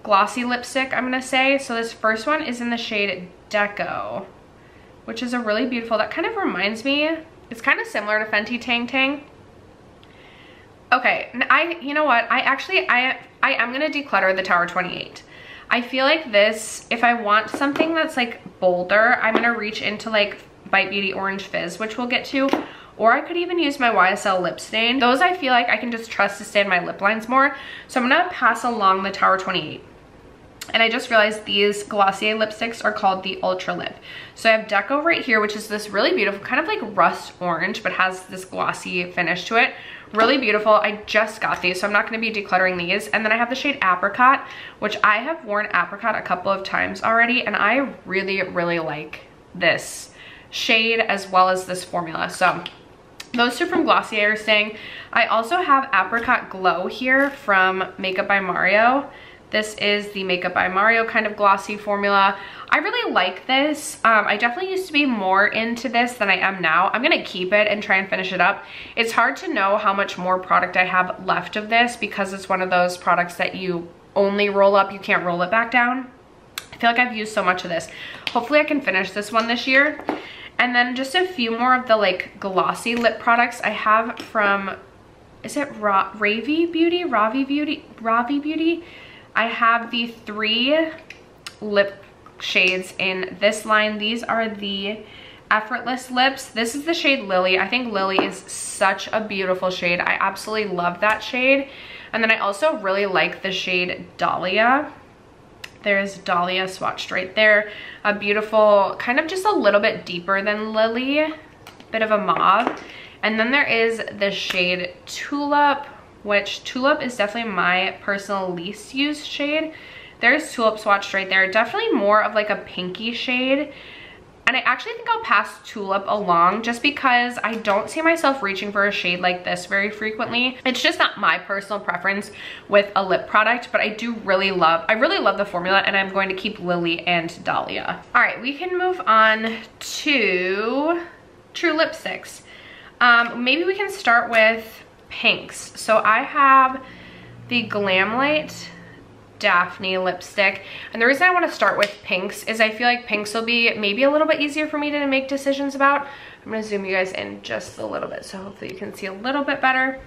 lipstick, I'm gonna say. So this first one is in the shade Deco, which is a really beautiful, that kind of reminds me, it's kind of similar to Fenty Tang Tang. Okay, you know what, I am gonna declutter the Tower 28. I feel like this, if I want something that's like bolder, I'm gonna reach into like Bite Beauty Orange Fizz, which we'll get to, or I could even use my YSL lip stain. Those I feel like I can just trust to stay in my lip lines more. So I'm gonna pass along the Tower 28. And I just realized these Glossier lipsticks are called the Ultra Lip. So I have Deco right here, which is this really beautiful, kind of like rust orange, but has this glossy finish to it. Really beautiful. I just got these, so I'm not going to be decluttering these. And then I have the shade Apricot, which I have worn Apricot a couple of times already, and I really, really like this shade as well as this formula. So those two from Glossier are staying. I also have Apricot Glow here from Makeup by Mario. This is the Makeup by Mario kind of glossy formula. I really like this. I definitely used to be more into this than I am now. I'm gonna keep it and try and finish it up. It's hard to know how much more product I have left of this because it's one of those products that you only roll up, you can't roll it back down. I feel like I've used so much of this. Hopefully I can finish this one this year. And then just a few more of the like glossy lip products I have from, is it Ravi Beauty? I have the 3 lip shades in this line. These are the Effortless Lips. This is the shade Lily. I think Lily is such a beautiful shade. I absolutely love that shade. And then I also really like the shade Dahlia. There's Dahlia swatched right there. A beautiful, kind of just a little bit deeper than Lily, bit of a mauve. And then there is the shade Tulip, which Tulip is definitely my personal least used shade. There's Tulip swatched right there. Definitely more of like a pinky shade. And I actually think I'll pass Tulip along just because I don't see myself reaching for a shade like this very frequently. It's just not my personal preference with a lip product, but I really love the formula, and I'm going to keep Lily and Dahlia. All right, we can move on to True Lipsticks. Maybe we can start with pinks. So I have the Glam Light Daphne lipstick, and the reason I want to start with pinks is I feel like pinks will be maybe a little bit easier for me to make decisions about. I'm going to zoom you guys in just a little bit so hopefully you can see a little bit better.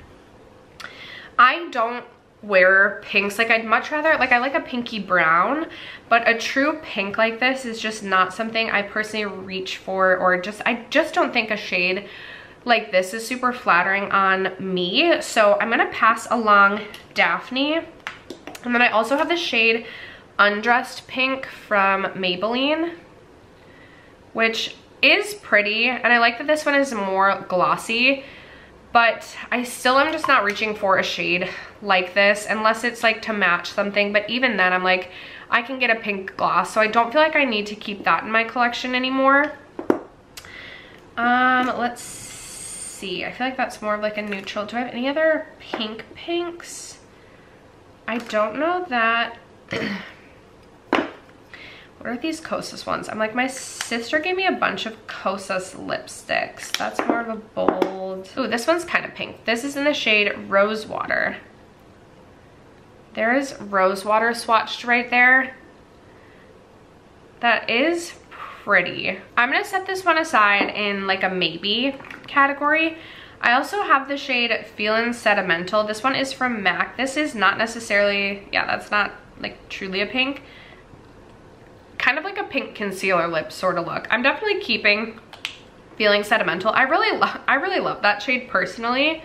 I don't wear pinks. Like, I'd much rather, like, I like a pinky brown, but a true pink like this is just not something I personally reach for, or I just don't think a shade like this is super flattering on me. So I'm gonna pass along Daphne. And then I also have the shade Undressed Pink from Maybelline, which is pretty, and I like that this one is more glossy, but I still am just not reaching for a shade like this unless it's like to match something. But even then, I'm like, I can get a pink gloss, so I don't feel like I need to keep that in my collection anymore. Let's see, I feel like that's more of like a neutral. Do I have any other pinks? I don't know that. What are these Kosas ones? I'm like, my sister gave me a bunch of Kosas lipsticks. That's more of a bold. Ooh, this one's kind of pink. This is in the shade Rosewater. There is Rosewater swatched right there. That is pretty. I'm gonna set this one aside in like a maybe category. I also have the shade Feelin' Sentimental. This one is from MAC. This is not necessarily, yeah, that's not like truly a pink. Kind of like a pink concealer lip sort of look. I'm definitely keeping Feeling Sentimental. I really love that shade personally.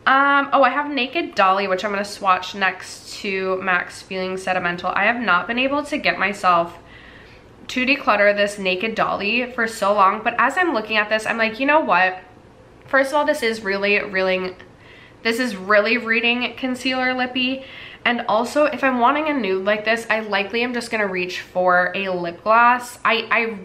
Oh, I have Naked Dolly, which I'm gonna swatch next to MAC's Feeling Sentimental. I have not been able to get myself to declutter this Naked Dolly for so long, but as I'm looking at this, I'm like, you know what? First of all, this is really reading concealer lippy. And also, if I'm wanting a nude like this, I likely am just gonna reach for a lip gloss. I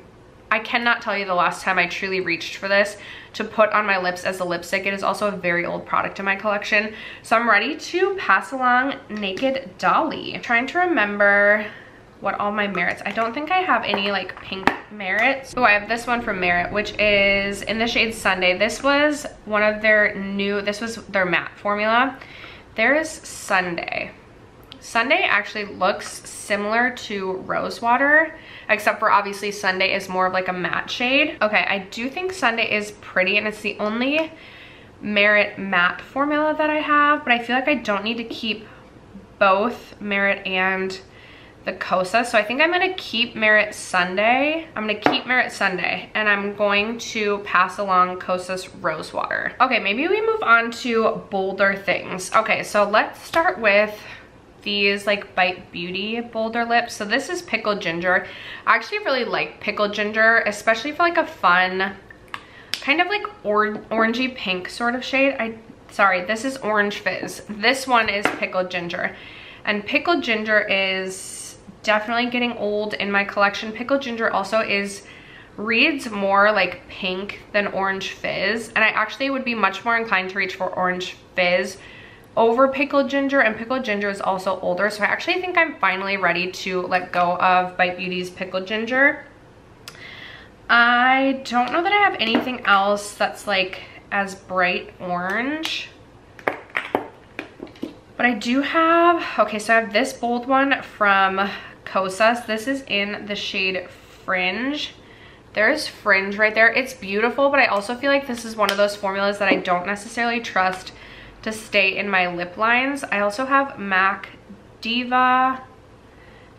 cannot tell you the last time I truly reached for this to put on my lips as a lipstick. It is also a very old product in my collection. So I'm ready to pass along Naked Dolly. I'm trying to remember what all my Merits. I don't think I have any like pink Merits. Oh, I have this one from Merit, which is in the shade Sunday. This was one of their this was their matte formula. There's Sunday. Sunday actually looks similar to Rosewater, except for obviously Sunday is more of like a matte shade. Okay, I do think Sunday is pretty, and it's the only Merit matte formula that I have, but I feel like I don't need to keep both Merit and the Kosa, so I think I'm gonna keep Merit Sunday. I'm gonna keep Merit Sunday, and I'm going to pass along Kosa's Rosewater. Okay, maybe we move on to bolder things. Okay, so let's start with these like Bite Beauty bolder lips. So this is Pickled Ginger. I actually really like Pickled Ginger, especially for like a fun, kind of like orangey pink sort of shade. Sorry, this is Orange Fizz. This one is Pickled Ginger, and Pickled Ginger is definitely getting old in my collection. Pickled Ginger also reads more like pink than Orange Fizz, and I actually would be much more inclined to reach for Orange Fizz over Pickled Ginger, and Pickled Ginger is also older, so I actually think I'm finally ready to let go of Bite Beauty's Pickled Ginger. I don't know that I have anything else that's like as bright orange. But I do have, okay, so I have this bold one from Kosas. This is in the shade Fringe. There's Fringe right there. It's beautiful, but I also feel like this is one of those formulas that I don't necessarily trust to stay in my lip lines. I also have MAC Diva.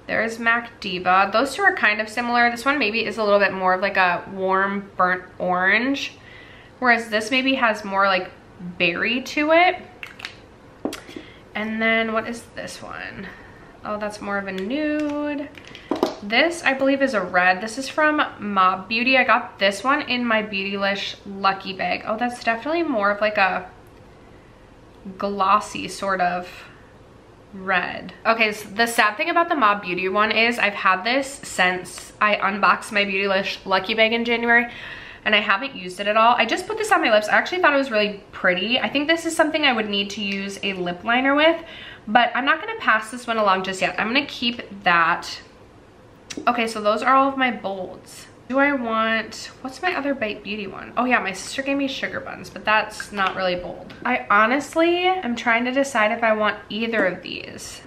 There's MAC Diva. Those two are kind of similar. This one maybe is a little bit more of like a warm burnt orange, whereas this maybe has more like berry to it. And then what is this one? Oh, that's more of a nude. This I believe is a red. This is from Mob Beauty. I got this one in my Beautylish Lucky Bag. Oh, that's definitely more of like a glossy sort of red. Okay, so the sad thing about the Mob Beauty one is I've had this since I unboxed my Beautylish Lucky Bag in January, and I haven't used it at all. I just put this on my lips. I actually thought it was really pretty. I think this is something I would need to use a lip liner with, but I'm not gonna pass this one along just yet. I'm gonna keep that. Okay, so those are all of my bolds. Do I want, what's my other Bite Beauty one? Oh yeah, my sister gave me Sugar Buns, but that's not really bold. I honestly am trying to decide if I want either of these.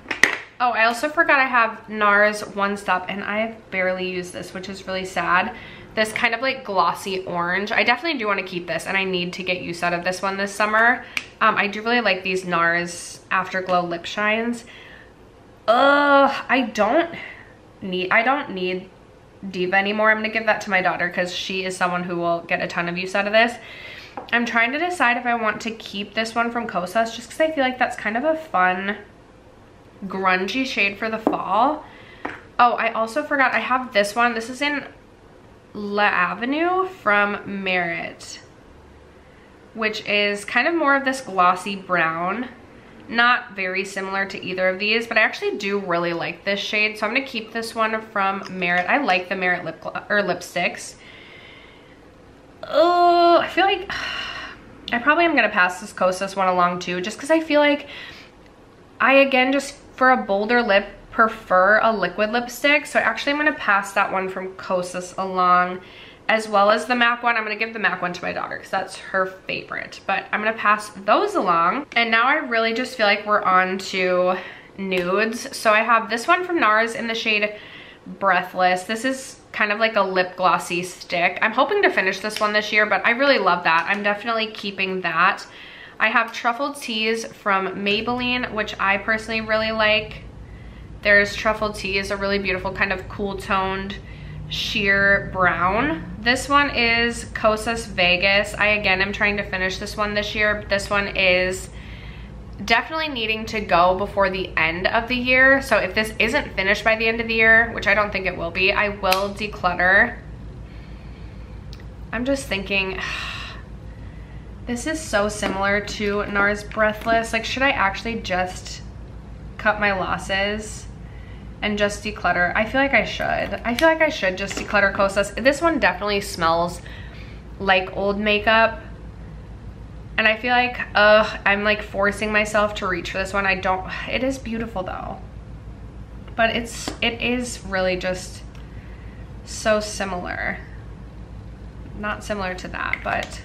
Oh, I also forgot I have NARS One Stop, and I have barely used this, which is really sad. This kind of like glossy orange. I definitely do want to keep this, and I need to get use out of this one this summer. I do really like these NARS Afterglow Lip Shines. I don't need Diva anymore. I'm gonna give that to my daughter because she is someone who will get a ton of use out of this. I'm trying to decide if I want to keep this one from Kosas just because I feel like that's kind of a fun grungy shade for the fall. Oh, I also forgot I have this one. This is in La Avenue from Merit, which is kind of more of this glossy brown. Not very similar to either of these, but I actually do really like this shade, so I'm gonna keep this one from Merit. I like the Merit lipsticks. Oh, I feel like I probably am gonna pass this Kosas one along too, just because I feel like I, again, just for a bolder lip, prefer a liquid lipstick. So actually I'm gonna pass that one from Kosas along, as well as the MAC one. I'm gonna give the MAC one to my daughter because that's her favorite, but I'm gonna pass those along. And now I really just feel like we're on to nudes. So I have this one from NARS in the shade Breathless. This is kind of like a lip glossy stick. I'm hoping to finish this one this year, but I really love that. I'm definitely keeping that. I have Truffled Teas from Maybelline, which I personally really like. There's Truffled Teas, a really beautiful kind of cool toned sheer brown. This one is Kosas Vegas. I again am trying to finish this one this year, but this one is definitely needing to go before the end of the year. So if this isn't finished by the end of the year, which I don't think it will be, I will declutter. I'm just thinking, this is so similar to NARS Breathless. Like, should I actually just cut my losses and just declutter? I feel like I should. I feel like I should just declutter Kosas. This one definitely smells like old makeup, and I feel like I'm like forcing myself to reach for this one. I don't. It is beautiful though, but it is really just so similar. Not similar to that, but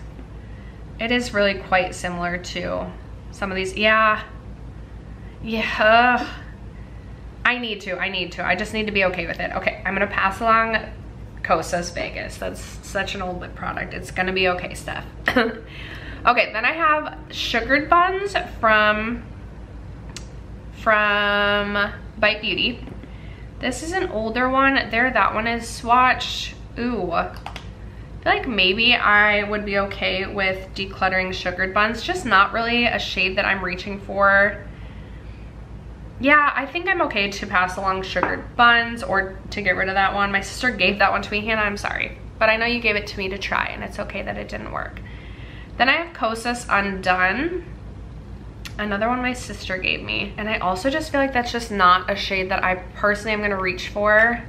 it is really quite similar to some of these. Yeah. I need to. I just need to be okay with it. Okay, I'm gonna pass along Kosas Vegas. That's such an old lip product. It's gonna be okay, Steph. Okay, then I have Sugared Buns from Bite Beauty. This is an older one. That one is swatched. Ooh. I feel like maybe I would be okay with decluttering Sugared Buns. Just not really a shade that I'm reaching for. Yeah, I think I'm okay to pass along Sugared Buns or to get rid of that one. My sister gave that one to me, Hannah, I'm sorry. But I know you gave it to me to try, and it's okay that it didn't work. Then I have Kosas Undone, another one my sister gave me. And I also just feel like that's just not a shade that I personally am gonna reach for.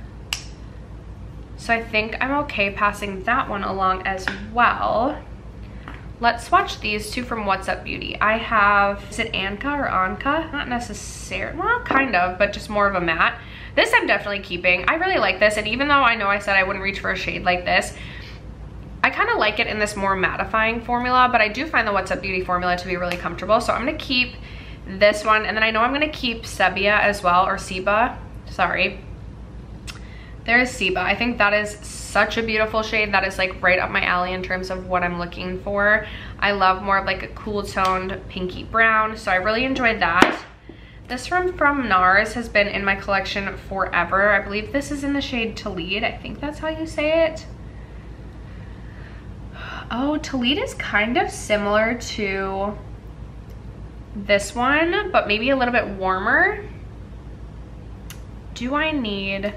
So I think I'm okay passing that one along as well. Let's swatch these two from What's Up Beauty. I have, is it Anka or Anka? Not necessarily, well, kind of, but just more of a matte. This I'm definitely keeping. I really like this, and even though I know I said I wouldn't reach for a shade like this, I kind of like it in this more mattifying formula, but I do find the What's Up Beauty formula to be really comfortable. So I'm gonna keep this one, and then I know I'm gonna keep Sebia as well, or Seba, sorry. There's Seba. I think that is such a beautiful shade. That is like right up my alley in terms of what I'm looking for. I love more of like a cool toned pinky brown, so I really enjoyed that. This one from NARS has been in my collection forever. I believe this is in the shade Talid. I think that's how you say it. Oh, Talid is kind of similar to this one, but maybe a little bit warmer. Do I need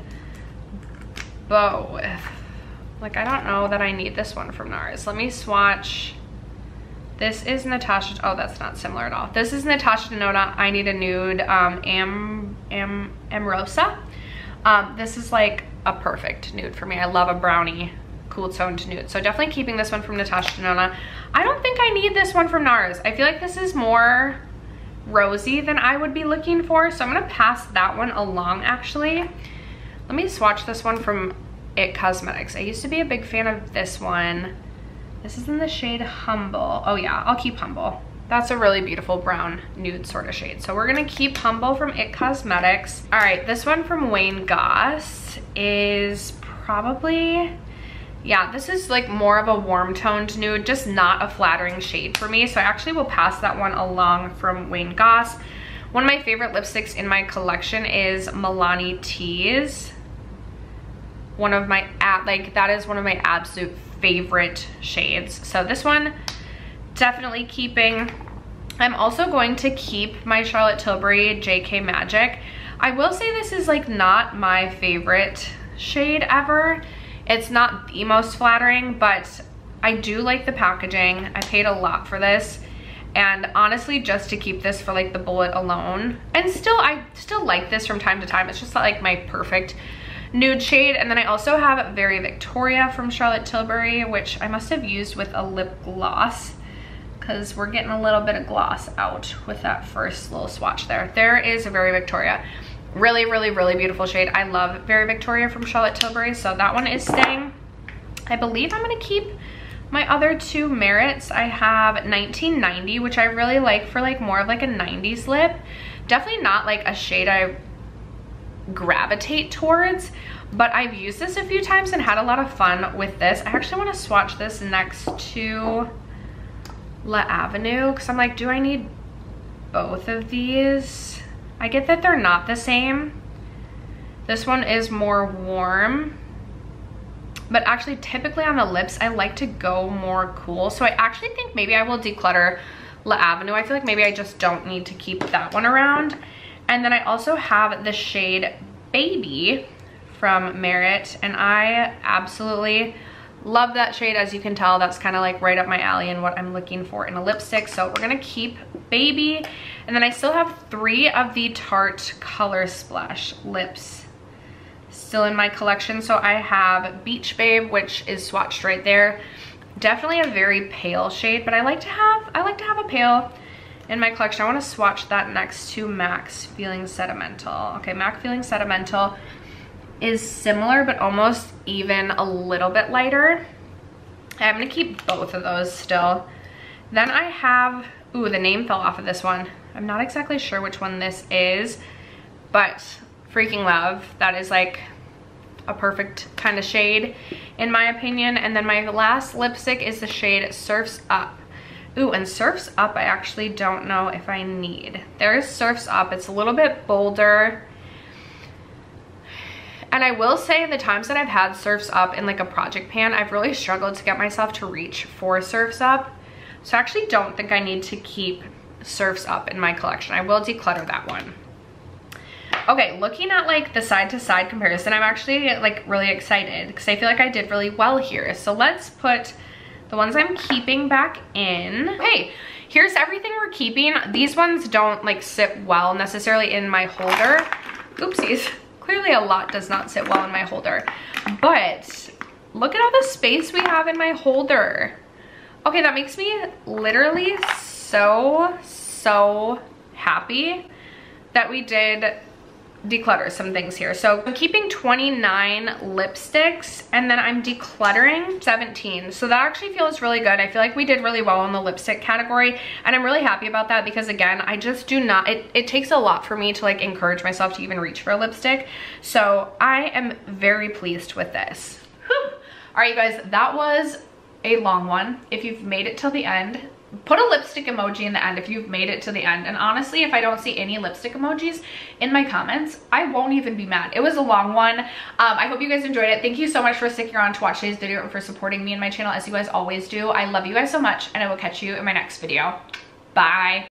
both? Like, I don't know that I need this one from NARS. Let me swatch This is Natasha, oh, that's not similar at all. This is Natasha Denona, I Need a Nude, Amrosa. This is like a perfect nude for me. I love a brownie, cool toned nude. So definitely keeping this one from Natasha Denona. I don't think I need this one from NARS. I feel like this is more rosy than I would be looking for. So I'm gonna pass that one along actually. Let me swatch this one from It Cosmetics. I used to be a big fan of this one. This is in the shade Humble. Oh yeah, I'll keep Humble. That's a really beautiful brown nude sort of shade. So we're gonna keep Humble from It Cosmetics. All right, this one from Wayne Goss is probably, yeah, this is like more of a warm toned nude, just not a flattering shade for me. So I actually will pass that one along from Wayne Goss. One of my favorite lipsticks in my collection is Milani Tease. One of my, that is one of my absolute favorite shades. So this one, definitely keeping. I'm also going to keep my Charlotte Tilbury JK Magic. I will say this is like not my favorite shade ever. It's not the most flattering, but I do like the packaging. I paid a lot for this. And honestly, just to keep this for like the bullet alone, and I still like this from time to time. It's just not like my perfect nude shade. And then I also have Very Victoria from Charlotte Tilbury, which I must have used with a lip gloss because we're getting a little bit of gloss out with that first little swatch there. There is a Very Victoria. Really, really, really beautiful shade. I love Very Victoria from Charlotte Tilbury, so that one is staying. I believe I'm gonna keep my other two Merits. I have 1990, which I really like for like more of like a 90s lip. Definitely not like a shade I gravitate towards, but I've used this a few times and had a lot of fun with this. I actually want to swatch this next to La Avenue because I'm like, do I need both of these? I get that they're not the same. This one is more warm, but actually typically on the lips I like to go more cool, so I actually think maybe I will declutter La Avenue. I feel like maybe I just don't need to keep that one around. And then I also have the shade Baby from Merit, and I absolutely love that shade. As you can tell, that's kind of like right up my alley and what I'm looking for in a lipstick. So we're gonna keep Baby. And then I still have 3 of the Tarte Color Splash lips still in my collection. So I have Beach Babe, which is swatched right there. Definitely a very pale shade, but I like to have a pale in my collection. I want to swatch that next to MAC's Feeling Sentimental. Okay, MAC Feeling Sentimental is similar, but almost even a little bit lighter. I'm gonna keep both of those still. Then I have, ooh, the name fell off of this one. I'm not exactly sure which one this is, but freaking love. That is like a perfect kind of shade in my opinion. And then my last lipstick is the shade Surf's Up. Ooh, and Surf's Up I actually don't know if I need. There's Surf's Up. It's a little bit bolder. And I will say the times that I've had Surf's Up in like a project pan, I've really struggled to get myself to reach for Surf's Up. So I actually don't think I need to keep Surf's Up in my collection. I will declutter that one. Okay, looking at like the side to side comparison, I'm actually like really excited because I feel like I did really well here. So let's put the ones I'm keeping back in. Okay, here's everything we're keeping. These ones don't like sit well necessarily in my holder. Oopsies. Clearly a lot does not sit well in my holder, but look at all the space we have in my holder. Okay, that makes me literally so happy that we did declutter some things here. So I'm keeping 29 lipsticks and then I'm decluttering 17. So that actually feels really good. I feel like we did really well in the lipstick category and I'm really happy about that because again, I just do not, it takes a lot for me to like encourage myself to even reach for a lipstick. So I am very pleased with this. Whew. All right, you guys, that was a long one. If you've made it till the end, put a lipstick emoji in the end if you've made it to the end. And honestly, if I don't see any lipstick emojis in my comments, I won't even be mad. It was a long one. I hope you guys enjoyed it. Thank you so much for sticking around to watch today's video and for supporting me and my channel as you guys always do. I love you guys so much and I will catch you in my next video. Bye.